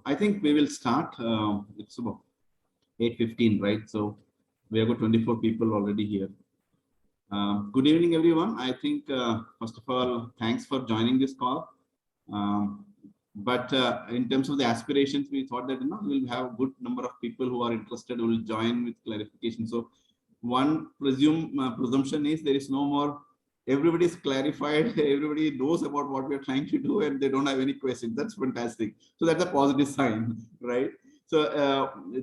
I think we will start. It's about 8:15, right? So we have got 24 people already here. Good evening, everyone. I think, first of all, thanks for joining this call. But in terms of the aspirations, we thought that we'll have a good number of people who are interested who will join with clarification. So one presumption is there is no more. Everybody is clarified. Everybody knows about what we are trying to do, and they don't have any questions. That's fantastic. So that's a positive sign, right? So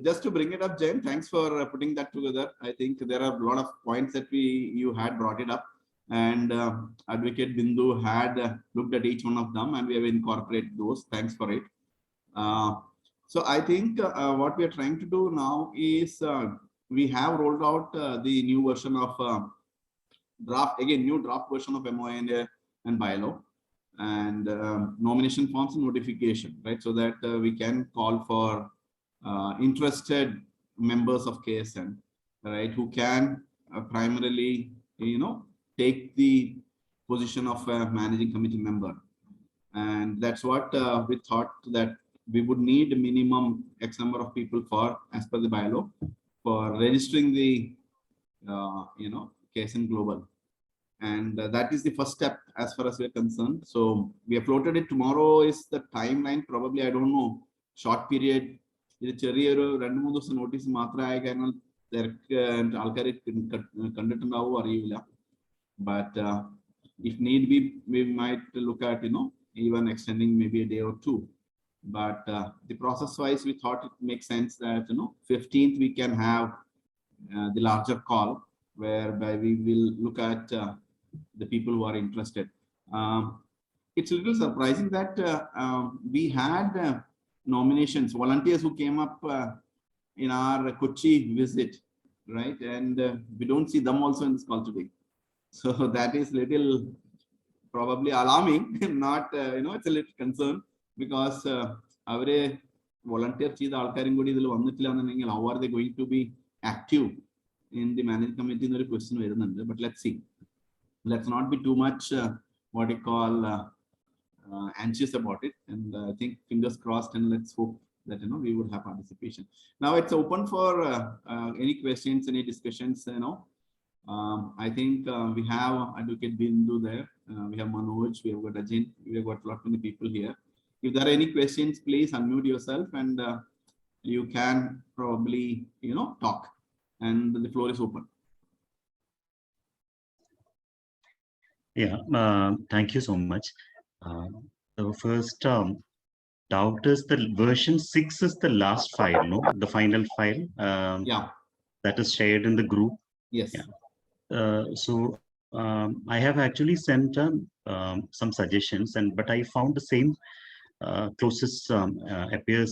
just to bring it up, Jen, thanks for putting that together. I think there are a lot of points that you had brought it up, and Advocate Bindu had looked at each one of them, and we have incorporated those. Thanks for it. So I think what we are trying to do now is we have rolled out the new version of new draft version of MOA and ByeLaw, and nomination forms and notification, right? So that we can call for interested members of KSN, right, who can primarily, take the position of a managing committee member. And that's what we thought, that we would need a minimum X number of people for, as per the ByeLaw, for registering the, KSN Global. And that is the first step as far as we're concerned. So we have floated it. Tomorrow is the timeline. Probably, I don't know, short period. Notice but if need be, we might look at even extending maybe a day or two. But the process wise, we thought it makes sense that 15th we can have the larger call, whereby we will look at the people who are interested. It's a little surprising that we had nominations, volunteers who came up in our Kochi visit, right? And we don't see them also in this call today. So that is little probably alarming, not, it's a little concern, because our volunteer how are they going to be active in the management committee? Question, but let's see. Let's not be too much what you call anxious about it, and I think fingers crossed, and let's hope that we would have participation. Now it's open for any questions, any discussions. I think we have Advocate Bindu there, we have Manoj, we have got Ajin, we have got a lot many people here. If there are any questions, please unmute yourself, and you can probably talk, and the floor is open. Yeah, thank you so much. The first doubt is the version 6 is the last file, no? The final file that is shared in the group. Yes. Yeah. So I have actually sent some suggestions, but I found the same clauses appear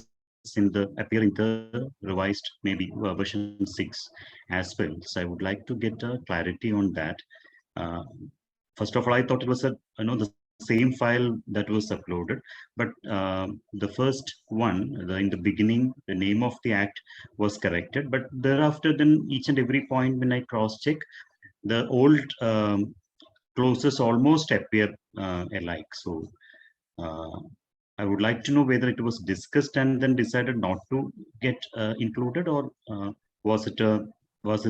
in the revised maybe version 6 as well. So I would like to get a clarity on that. First of all, I thought it was the same file that was uploaded, but the first one, in the beginning, the name of the act was corrected, but thereafter, then each and every point when I cross-check, the old clauses almost appear alike. So I would like to know whether it was discussed and then decided not to get included, or was it the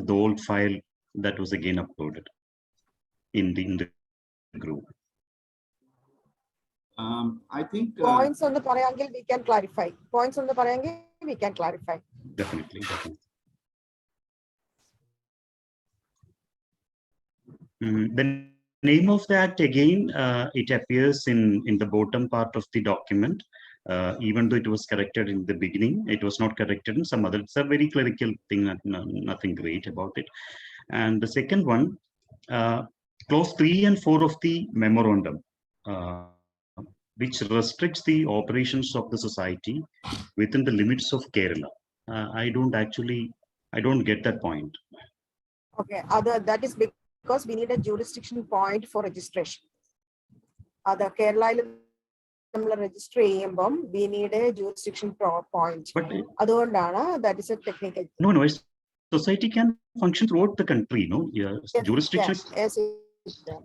old file that was again uploaded in the group? I think points on the Parayangil we can clarify. Points on the Parayangil we can clarify. Definitely. The name of the act again, it appears in the bottom part of the document. Even though it was corrected in the beginning, it was not corrected in some other. It's a very clerical thing, nothing great about it. And the second one, clause 3 and 4 of the memorandum, which restricts the operations of the society within the limits of Kerala. I don't get that point. Okay, that is because we need a jurisdiction point for registration. The Kerala registry, we need a jurisdiction point. But that is a technical. No, society can function throughout the country, no? Yes, jurisdiction. Yes.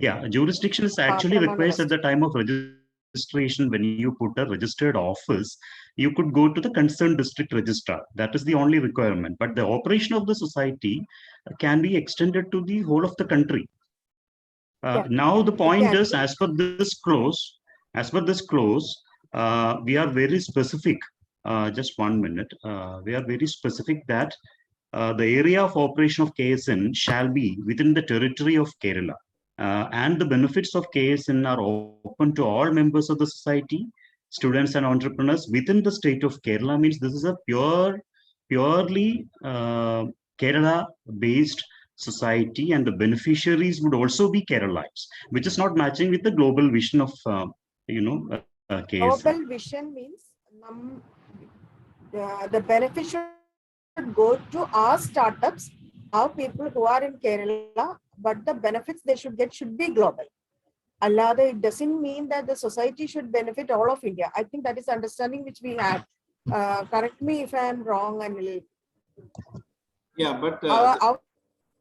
Yeah, jurisdiction is actually requires at the time of registration registration, when you put a registered office, you could go to the concerned district registrar. That is the only requirement. But the operation of the society can be extended to the whole of the country. Now the point is, as per this clause, we are very specific. Just 1 minute. We are very specific that the area of operation of KSN shall be within the territory of Kerala. And the benefits of KSN are open to all members of the society, students and entrepreneurs within the state of Kerala. Means this is a purely Kerala-based society, and the beneficiaries would also be Keralites, which is not matching with the global vision of KSN. Global vision means the benefit should go to our startups, our people who are in Kerala, but the benefits they should get should be global. Allah, it doesn't mean that the society should benefit all of India. I think that is understanding which we have. Correct me if I am wrong. Yeah, but our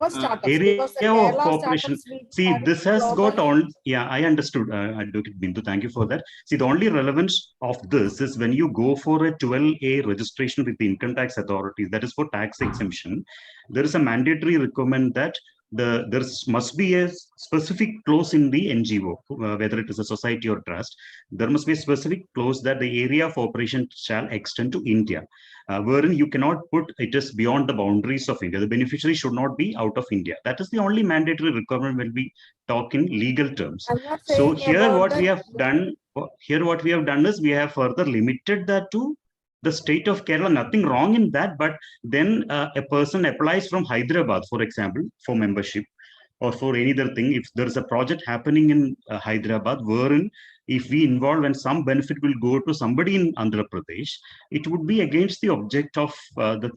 startups, area because the of Kerala cooperation. startups See, this has global. got on. Yeah, I understood. Advocate Bindu, thank you for that. See, the only relevance of this is when you go for a 12A registration with the income tax authorities, that is for tax exemption, there is a mandatory requirement that there must be a specific clause in the NGO, whether it is a society or trust. There must be a specific clause that the area of operation shall extend to India, wherein you cannot put it is beyond the boundaries of India. The beneficiary should not be out of India. That is the only mandatory requirement when we talk in legal terms. So here what we have done, is we have further limited that to the state of Kerala. Nothing wrong in that, but then a person applies from Hyderabad, for example, for membership or for any other thing. If there is a project happening in Hyderabad, wherein if we involve and some benefit will go to somebody in Andhra Pradesh, it would be against the object of the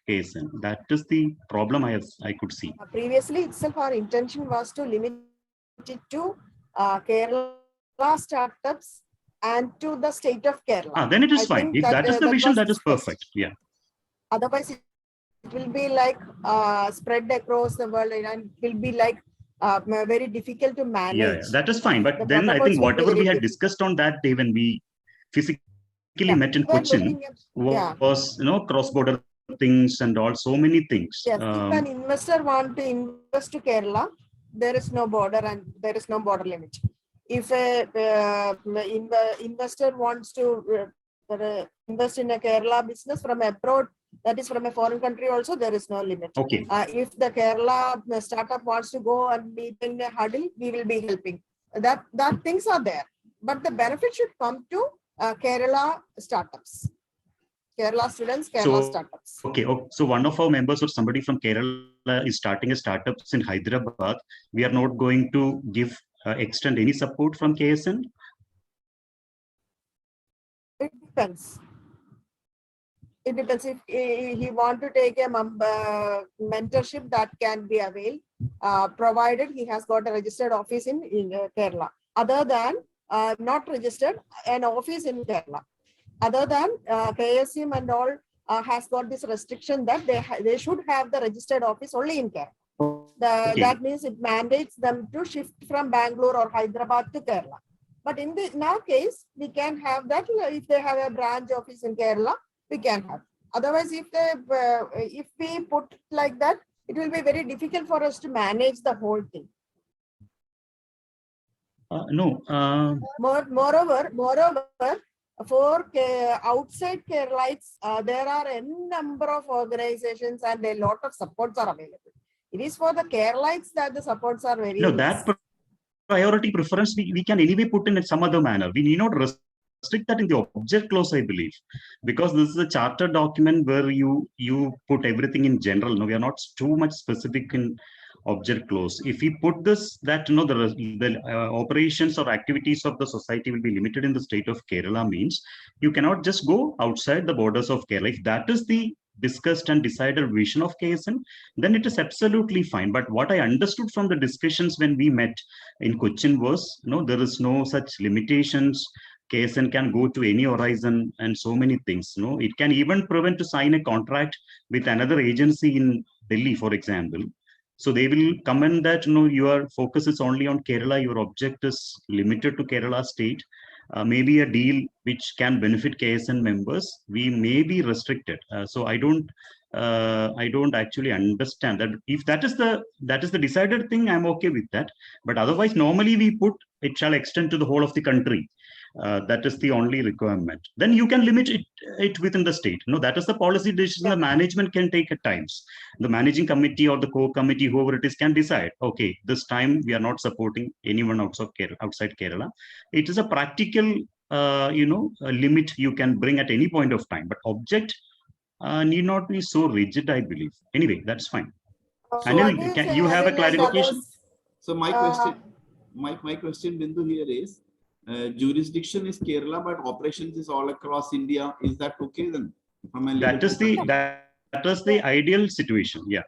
KSN. That is the problem I could see. Previously itself, our intention was to limit it to Kerala startups and to the state of Kerala. Then it is fine. If that is the vision, that is perfect. Yeah. Otherwise, it will be like spread across the world, and it will be like very difficult to manage. Yeah, that is fine. But then I think whatever we had discussed on that day when we physically met in Cochin was cross-border things and all, so many things. Yes, if an investor wants to invest to Kerala, there is no border and there is no border limit. If a investor wants to invest in a Kerala business from abroad, that is from a foreign country also, there is no limit. Okay. If the Kerala startup wants to go and be in a huddle, we will be helping. That things are there. But the benefit should come to Kerala startups. Kerala students, Kerala startups. Okay. So one of our members or somebody from Kerala is starting a startups in Hyderabad. We are not going to extend any support from KSN? It depends. It depends. If he want to take a mentorship, that can be availed, provided he has got a registered office in Kerala. Other than not registered, an office in Kerala. Other than KSM and all has got this restriction that they should have the registered office only in Kerala. That means it mandates them to shift from Bangalore or Hyderabad to Kerala. But in our case, we can have that. If they have a branch office in Kerala, we can have. Otherwise, if we put like that, it will be very difficult for us to manage the whole thing. No. Moreover, for outside Keralites, there are a number of organizations and a lot of supports are available. It is for the Keralites that the supports are very less. That priority preference we can anyway put in some other manner. We need not restrict that in the object clause, I believe, because this is a charter document where you put everything in general. No, we are not too much specific in object clause. If we put this, that the operations or activities of the society will be limited in the state of Kerala, means you cannot just go outside the borders of Kerala. If that is the discussed and decided vision of KSN, then it is absolutely fine. But what I understood from the discussions when we met in Cochin was, there is no such limitations. KSN can go to any horizon and so many things. It can even prevent to sign a contract with another agency in Delhi, for example. So they will comment that, your focus is only on Kerala, your object is limited to Kerala state. Maybe a deal which can benefit KSN members, we may be restricted. So I don't actually understand that. If that is the decided thing, I'm okay with that. But otherwise, normally we put it shall extend to the whole of the country. That is the only requirement. Then you can limit it within the state. No, that is the policy decision the management can take at times. The managing committee or the core committee, whoever it is, can decide, okay, this time we are not supporting anyone outside Kerala. It is a practical, a limit you can bring at any point of time. But object need not be so rigid, I believe. Anyway, that's fine. Anil, you have a clarification? So my question, Bindu, here is, jurisdiction is Kerala, but operations is all across India. Is that okay then? That is the ideal situation. Yeah.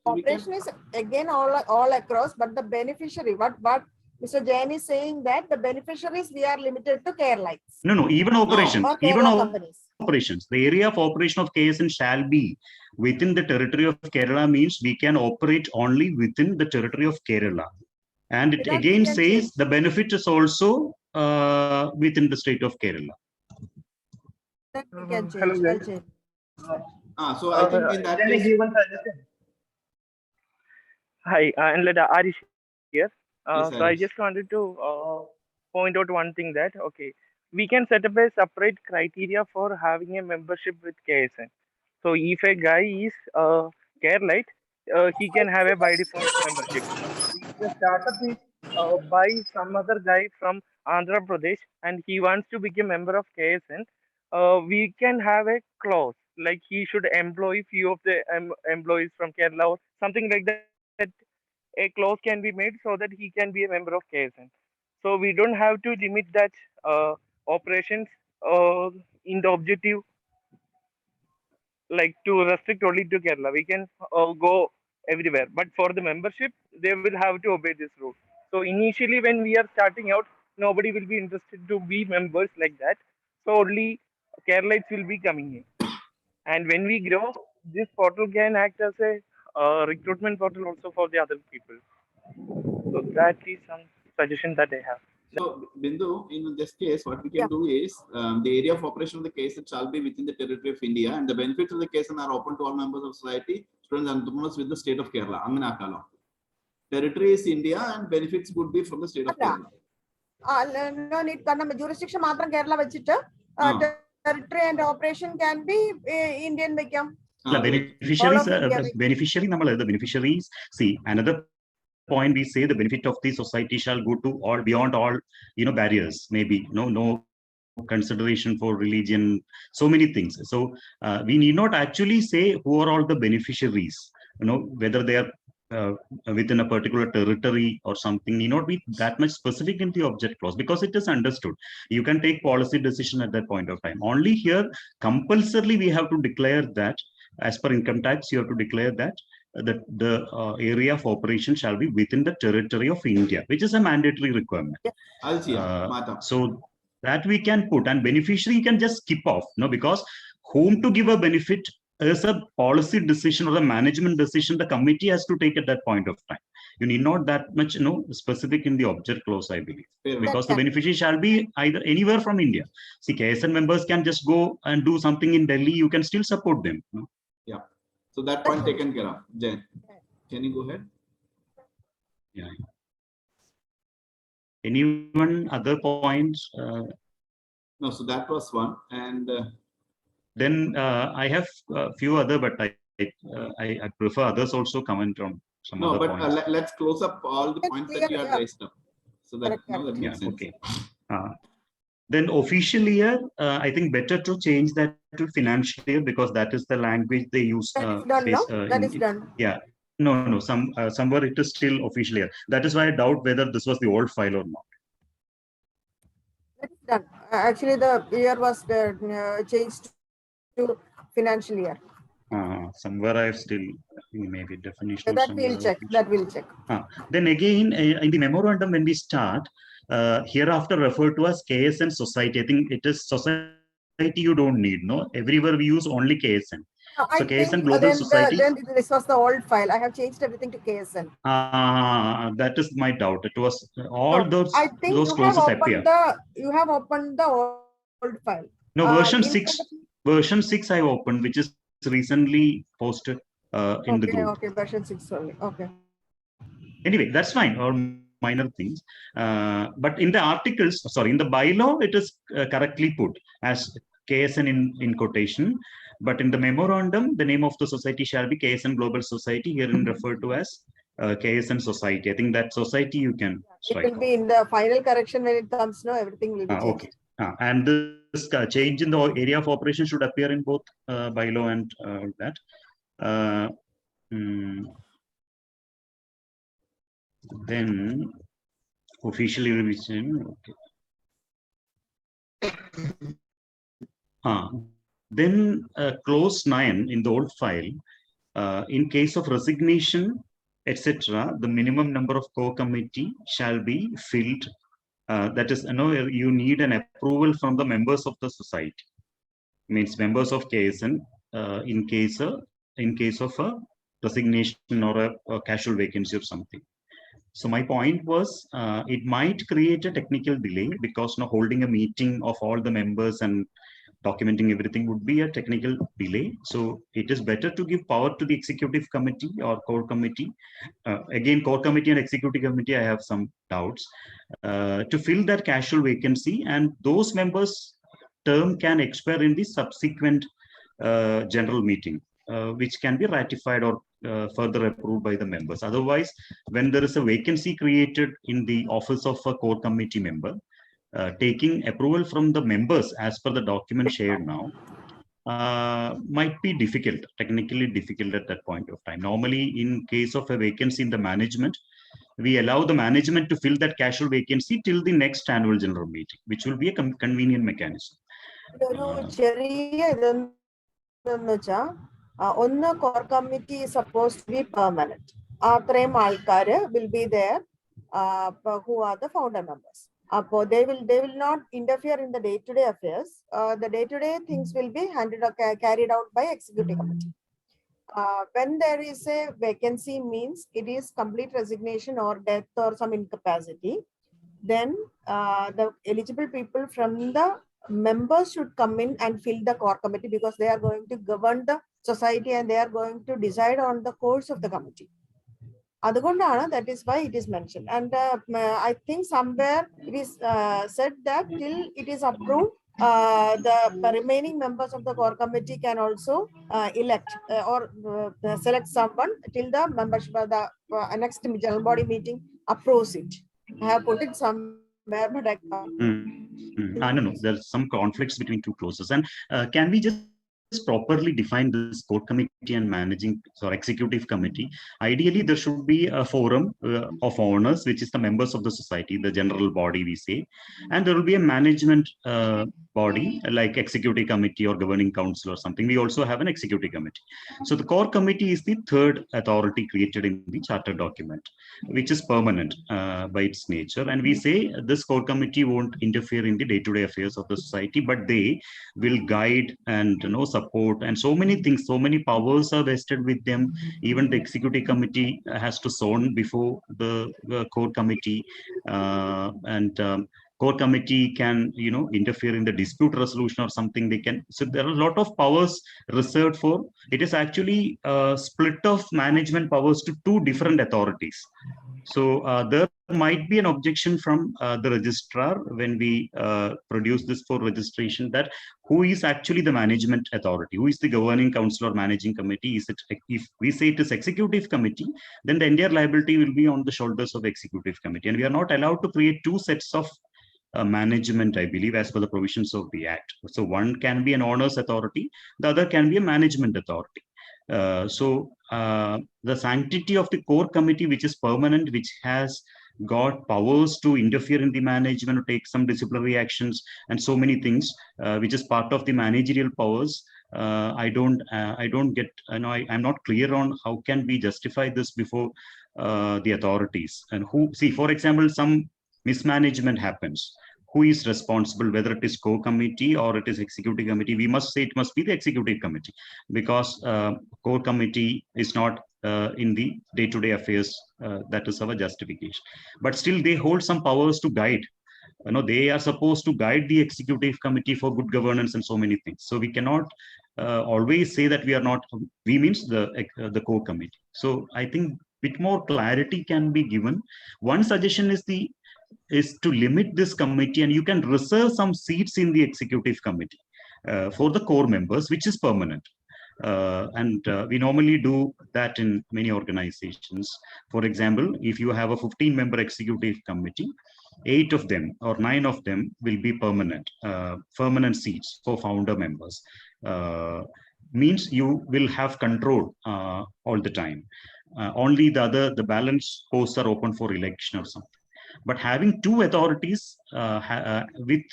Operation is again all across, but the beneficiary, what Mr. Jain is saying, that the beneficiaries we are limited to Kerala. No, even operations, No, even companies. operations. The area of operation of KSN shall be within the territory of Kerala, means we can operate only within the territory of Kerala. And it again says the benefit is also within the state of Kerala. That we can change. Hello, I'll guys. change. So I think in that Can I case, give one suggestion? Hi, and Arish here. Yes, So I Arish. just wanted to point out one thing, that we can set up a separate criteria for having a membership with KSN. So if a guy is Keralite, he can have a by default membership. If the startup is by some other guy from Andhra Pradesh and he wants to become a member of KSN, we can have a clause like he should employ few of the employees from Kerala or something like that. A clause can be made so that he can be a member of KSN. So we don't have to limit that operations in the objective, like to restrict only to Kerala. We can go everywhere, but for the membership, they will have to obey this rule. So initially, when we are starting out, nobody will be interested to be members like that. So only Keralites will be coming in. And when we grow, this portal can act as a recruitment portal also for the other people. So that is some suggestion that I have. so Bindu, in this case, what we can do is the area of operation of the KSN shall be within the territory of India, and the benefits of the KSN are open to all members of society, students and entrepreneurs with the state of Kerala. Territory is India, and benefits would be from the state of Kerala. No need, jurisdiction matram Kerala vechittu, territory and operation can be Indian become. Beneficiaries, the beneficiaries. See, another point, we say the benefit of the society shall go to all, beyond all, barriers. Maybe no consideration for religion, so many things. So we need not actually say who are all the beneficiaries. Whether they are within a particular territory or something, need not be that much specific in the object clause, because it is understood. You can take policy decision at that point of time. Only here, compulsorily, we have to declare that, as per income tax, you have to declare that the area of operation shall be within the territory of India, which is a mandatory requirement. So that we can put, and beneficiary you can just skip off, because whom to give a benefit is a policy decision or a management decision the committee has to take at that point of time. You need not that much specific in the object clause, I believe, because the beneficiary shall be either anywhere from India. See, KSN members can just go and do something in Delhi, you can still support them. Yeah, so that point taken care of. Jen, can you go ahead? Yeah. Anyone other points? No, so that was one, and then I have a few other, but I prefer others also comment on some other points. Let's close up all the points that you have raised up, so that that makes sense. Okay. Then official year, I think better to change that to financial year, because that is the language they use. That is done. Yeah. No. Somewhere it is still official year. That is why I doubt whether this was the old file or not. That is done. Actually, the year was changed to financial year. Somewhere I have still maybe definition. That we'll check. That we'll check. Then again, in the memorandum, when we start, hereafter referred to as KSN society. I think it is society you don't need. Everywhere we use only KSN. I So KSN think Global Society. then this was the old file. I have changed everything to KSN. That is my doubt. It was all So I think those you have clauses appear. opened the old file. No, version In front 6. of- Version 6 I opened, which is recently posted in the group. Okay, version 6 only. Okay. Anyway, that's fine, or minor things. But in the articles, sorry, in the bylaw, it is correctly put as KSN in quotation. But in the memorandum, the name of the society shall be KSN Global Society, herein referred to as KSN Society. I think that society you can It strike will be in the final correction when it comes. No, everything will be changed. Okay. And this change in the area of operation should appear in both bylaw and that. Then officially revision. Okay. Then clause 9 in the old file, in case of resignation, etc., the minimum number of core committee shall be filled. That is, you need an approval from the members of the society. Means members of KSN in case of a resignation or a casual vacancy or something. So my point was, it might create a technical delay because now holding a meeting of all the members and documenting everything would be a technical delay. So it is better to give power to the executive committee or core committee. Again, core committee and executive committee, I have some doubts, to fill that casual vacancy, and those members' term can expire in the subsequent general meeting, which can be ratified or further approved by the members. Otherwise, when there is a vacancy created in the office of a core committee member, taking approval from the members as per the document shared now might be difficult, technically difficult at that point of time. Normally, in case of a vacancy in the management, we allow the management to fill that casual vacancy till the next annual general meeting, which will be a convenient mechanism. On the core committee is supposed to be permanent. Atrem Alkare will be there, who are the founder members. They will not interfere in the day-to-day affairs. The day-to-day things will be carried out by executive committee. When there is a vacancy, means it is complete resignation or death or some incapacity, then the eligible people from the members should come in and fill the core committee, because they are going to govern the society and they are going to decide on the course of the committee. That is why it is mentioned. And I think somewhere it is said that till it is approved, the remaining members of the core committee can also elect or select someone till the membership of the next general body meeting approves it. I have put it somewhere, but I can't. I don't know. There's some conflicts between two clauses. And can we just properly define this core committee and executive committee? Ideally, there should be a forum of owners, which is the members of the society, the general body, we say. And there will be a management body like executive committee or governing council or something. We also have an executive committee. So the core committee is the third authority created in the charter document, which is permanent by its nature. And we say this core committee won't interfere in the day-to-day affairs of the society, but they will guide and support and so many things, so many powers are vested with them. Even the executive committee has to zone before the core committee, and core committee can interfere in the dispute resolution or something. They can. So there are a lot of powers reserved for it. Is actually a split of management powers to two different authorities. So there might be an objection from the registrar when we produce this for registration, that who is actually the management authority, who is the governing council or managing committee. Is it, if we say it is executive committee, then the entire liability will be on the shoulders of executive committee, and we are not allowed to create two sets of management, I believe, as per the provisions of the Act. So one can be an owners authority, the other can be a management authority. So the sanctity of the core committee, which is permanent, which has got powers to interfere in the management or take some disciplinary actions and so many things, which is part of the managerial powers. I don't get, I'm not clear on how can we justify this before the authorities. And who, see, for example, some mismanagement happens. who is responsible, whether it is core committee or it is executive committee. We must say it must be the executive committee, because core committee is not in the day-to-day affairs. That is our justification. But still, they hold some powers to guide. They are supposed to guide the executive committee for good governance and so many things. So we cannot always say that we are not. We means the core committee. So I think bit more clarity can be given. One suggestion is to limit this committee, and you can reserve some seats in the executive committee for the core members, which is permanent. And we normally do that in many organizations. For example, if you have a 15-member executive committee, 8 of them or 9 of them will be permanent seats for founder members. Means you will have control all the time. Only the balance posts are open for election or something. But having 2 authorities with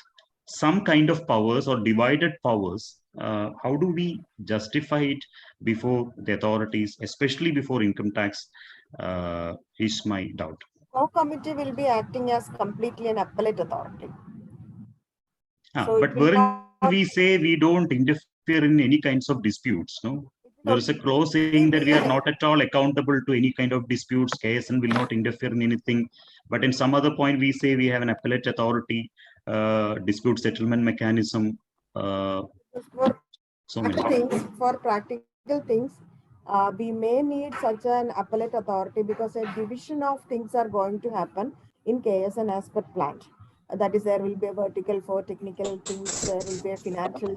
some kind of powers or divided powers, how do we justify it before the authorities, especially before income tax, is my doubt. Core committee will be acting as completely an appellate authority. So but wherein we say we don't interfere in any kinds of disputes, no? There is a clause saying that we are not at all accountable to any kind of disputes. KSN will not interfere in anything. But in some other point, we say we have an appellate authority, dispute settlement mechanism. For practical things, we may need such an appellate authority because a division of things are going to happen in KSN as per planned. That is, there will be a vertical for technical things, there will be a financial,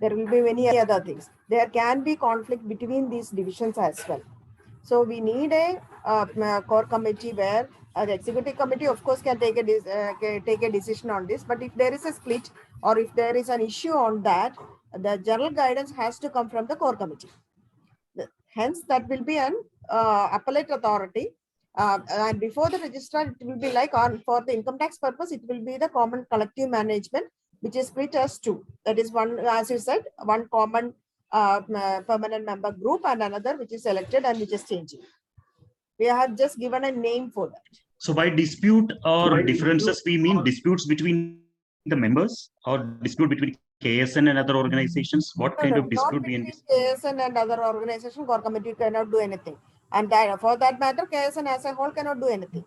there will be many other things. There can be conflict between these divisions as well. So we need a core committee where the executive committee, of course, can take a decision on this. But if there is a split or if there is an issue on that, the general guidance has to come from the core committee. Hence, that will be an appellate authority. And before the registrar, it will be like for the income tax purpose, it will be the common collective management, which is split as 2. That is one, as you said, one common permanent member group and another which is elected and which is changing. We have just given a name for that. So by dispute or differences, we mean disputes between the members or dispute between KSN and other organizations? What kind of dispute? Not between KSN and other organizations, core committee cannot do anything. And that, for that matter, KSN as a whole cannot do anything.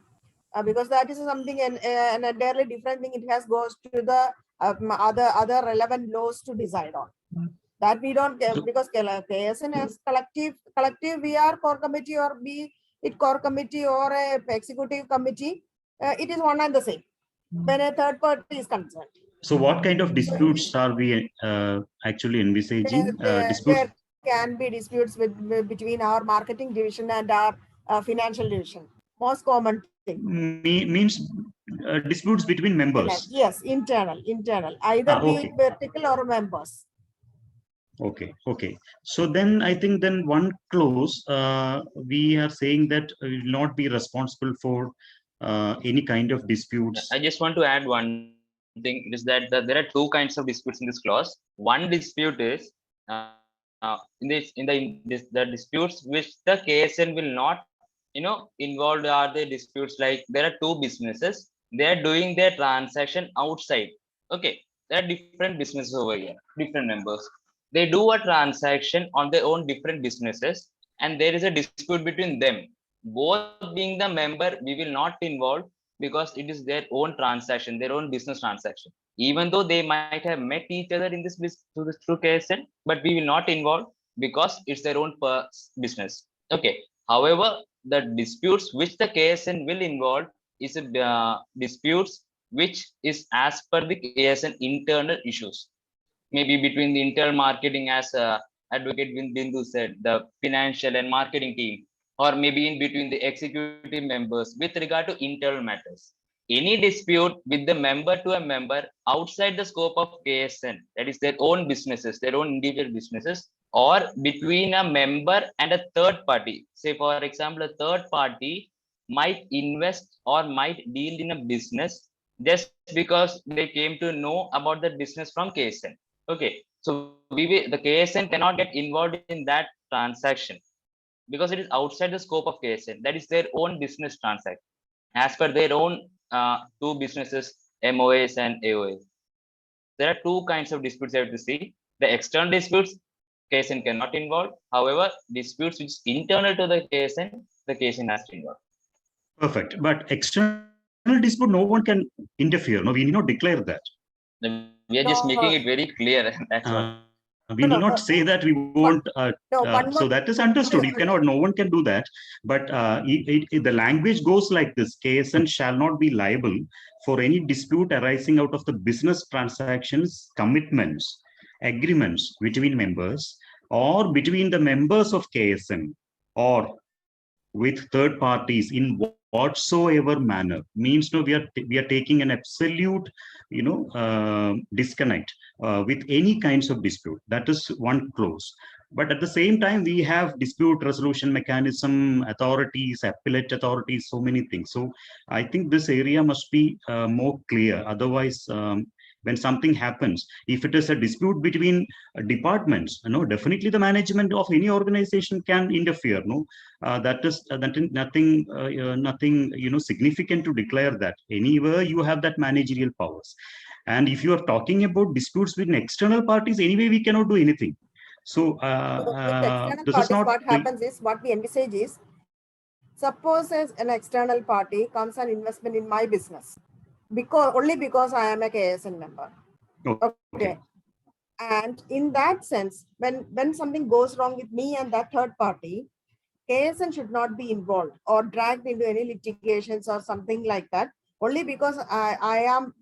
Because that is something an entirely different thing. It has goes to the other relevant laws to decide on. That we don't get, because KSN as collective, we are core committee or be it core committee or a executive committee, it is one and the same when a third party is concerned. So what kind of disputes are we actually envisaging? There can be disputes between our marketing division and our financial division. Most common thing. Means disputes between members. Yes, internal. Either be vertical or members. Okay. So then I think one clause, we are saying that we will not be responsible for any kind of disputes. I just want to add one thing, is that there are 2 kinds of disputes in this clause. One dispute is the disputes which the KSN will not involved are the disputes like there are 2 businesses, they are doing their transaction outside. Okay, there are different businesses over here, different members. They do a transaction on their own different businesses, and there is a dispute between them. Both being the member, we will not involve because it is their own transaction, their own business transaction. Even though they might have met each other in this through KSN, but we will not involve because it's their own business. Okay. However, the disputes which the KSN will involve is disputes which is as per the KSN internal issues. Maybe between the internal marketing, as Advocate Bindu said, the financial and marketing team, or maybe in between the executive members with regard to internal matters. Any dispute with the member to a member outside the scope of KSN, that is their own businesses, their own individual businesses, or between a member and a third party. Say, for example, a third party might invest or might deal in a business just because they came to know about the business from KSN. Okay, so the KSN cannot get involved in that transaction because it is outside the scope of KSN. That is their own business transaction. As per their own 2 businesses, MOAs and AOAs. There are two kinds of disputes you have to see. The external disputes, KSN cannot involve. However, disputes which is internal to the KSN has to involve. Perfect. But external dispute, no one can interfere. No, we need not declare that. We are just No, making it very clear. That's what. We need not say that we won't. No, one So more that is understood. You cannot. No one can do that. But the language goes like this: KSN shall not be liable for any dispute arising out of the business transactions, commitments, agreements between members, or between the members of KSN, or with third parties in whatsoever manner. Means no, we are taking an absolute disconnect with any kinds of dispute. That is one clause. But at the same time, we have dispute resolution mechanism, authorities, appellate authorities, so many things. So I think this area must be more clear. Otherwise, when something happens, if it is a dispute between departments, definitely the management of any organization can interfere. That is nothing significant to declare that. Anywhere you have that managerial powers. And if you are talking about disputes between external parties, anyway, we cannot do anything. So with external this is parties, not. what happens is, what we envisage is, suppose as an external party comes an investment in my business, because I am a KSN member. Okay. And in that sense, when something goes wrong with me and that third party, KSN should not be involved or dragged into any litigations or something like that. Only because I am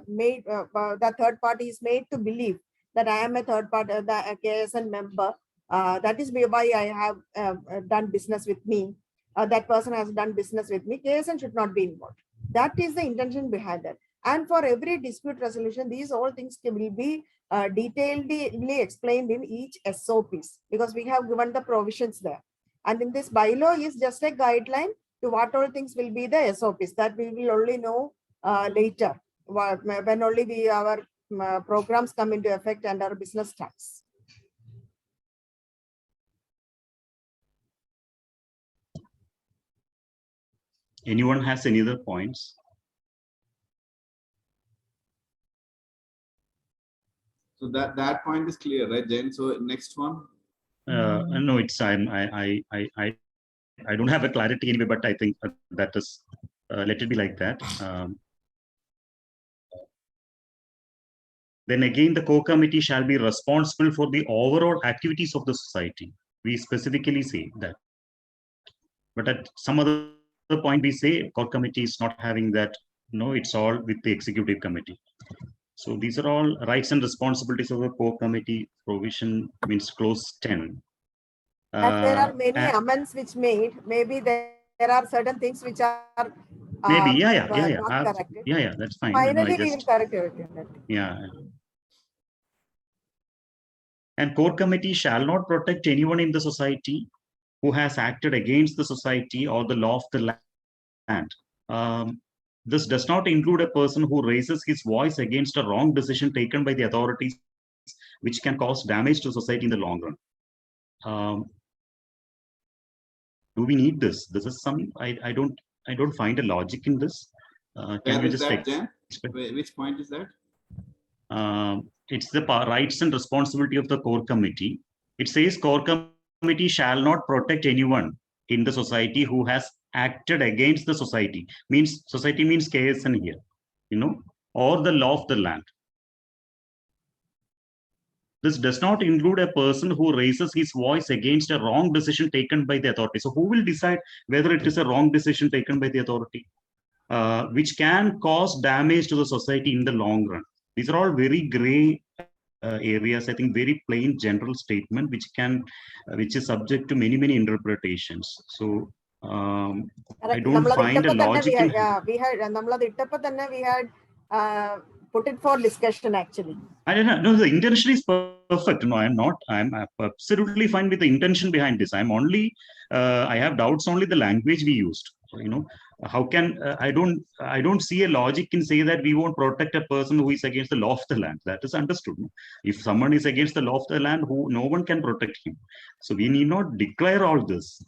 made, the third party is made to believe that I am a third party, a KSN member. That is why I have done business with me. That person has done business with me. KSN should not be involved. That is the intention behind it. And for every dispute resolution, these all things will be detailedly explained in each SOPs, because we have given the provisions there. And in this bylaw is just a guideline to what all things will be the SOPs, that we will only know later, when only our programs come into effect and our business starts. Anyone has any other points? So that point is clear, right, Jen? So next one. No, it's I don't have a clarity anyway, but I think that is let it be like that. Then again, the core committee shall be responsible for the overall activities of the society. We specifically say that. But at some other point, we say core committee is not having that. No, it's all with the executive committee. So these are all rights and responsibilities of the core committee. Provision means clause 10. As there are many amendments which made, maybe there are certain things which are maybe not corrected. Yeah, that's fine. Finally, we will correct everything. Yeah. And core committee shall not protect anyone in the society who has acted against the society or the law of the land. This does not include a person who raises his voice against a wrong decision taken by the authorities, which can cause damage to society in the long run. Do we need this? This is some, I don't find a logic in this. Can you just explain? Which point is that? It's the rights and responsibility of the core committee. It says core committee shall not protect anyone in the society who has acted against the society. Means society means KSN here, or the law of the land. This does not include a person who raises his voice against a wrong decision taken by the authority. So who will decide whether it is a wrong decision taken by the authority, which can cause damage to the society in the long run? These are all very gray areas. I think very plain general statement, which is subject to many interpretations. So I don't find a logic in. We had put it for discussion actually. I don't know. No, the intention is perfect. No, I'm not. I'm absolutely fine with the intention behind this. I'm only. I have doubts only the language we used. How can I don't see a logic in say that we won't protect a person who is against the law of the land. That is understood. If someone is against the law of the land, no one can protect him. So we need not declare all this.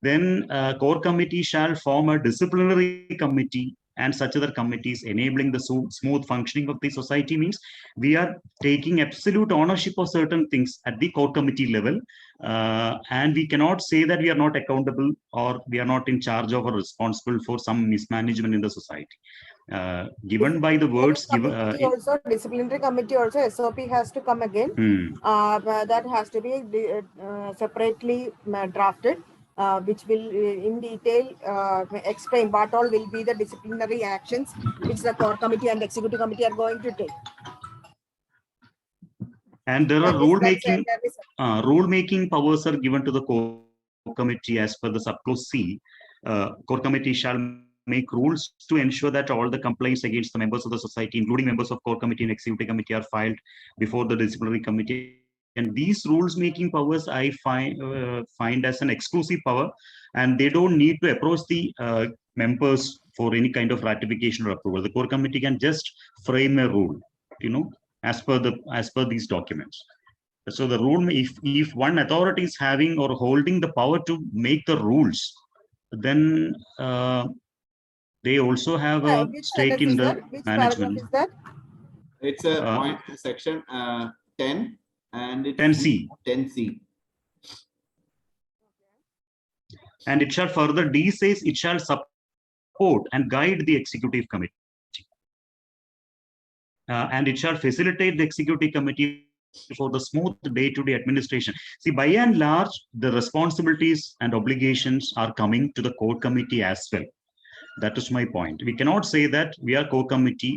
Then core committee shall form a disciplinary committee and such other committees enabling the smooth functioning of the society means we are taking absolute ownership of certain things at the core committee level, and we cannot say that we are not accountable or we are not in charge of or responsible for some mismanagement in the society. Given by the words given, also disciplinary committee also SOP has to come again. That has to be separately drafted, which will in detail explain what all will be the disciplinary actions which the core committee and the executive committee are going to take. And there are rule making powers are given to the core committee as per the subclause C. Core committee shall make rules to ensure that all the complaints against the members of the society, including members of core committee and executive committee, are filed before the disciplinary committee. And these rules making powers I find as an exclusive power, and they don't need to approach the members for any kind of ratification or approval. The core committee can just frame a rule, as per these documents. So the rule, if one authority is having or holding the power to make the rules, then they also have a stake in the management. Is that? It's a point section 10 and it's 10C. 10C. And it shall further, D says it shall support and guide the executive committee. And it shall facilitate the executive committee for the smooth day-to-day administration. See, by and large, the responsibilities and obligations are coming to the core committee as well. That is my point. We cannot say that we are core committee,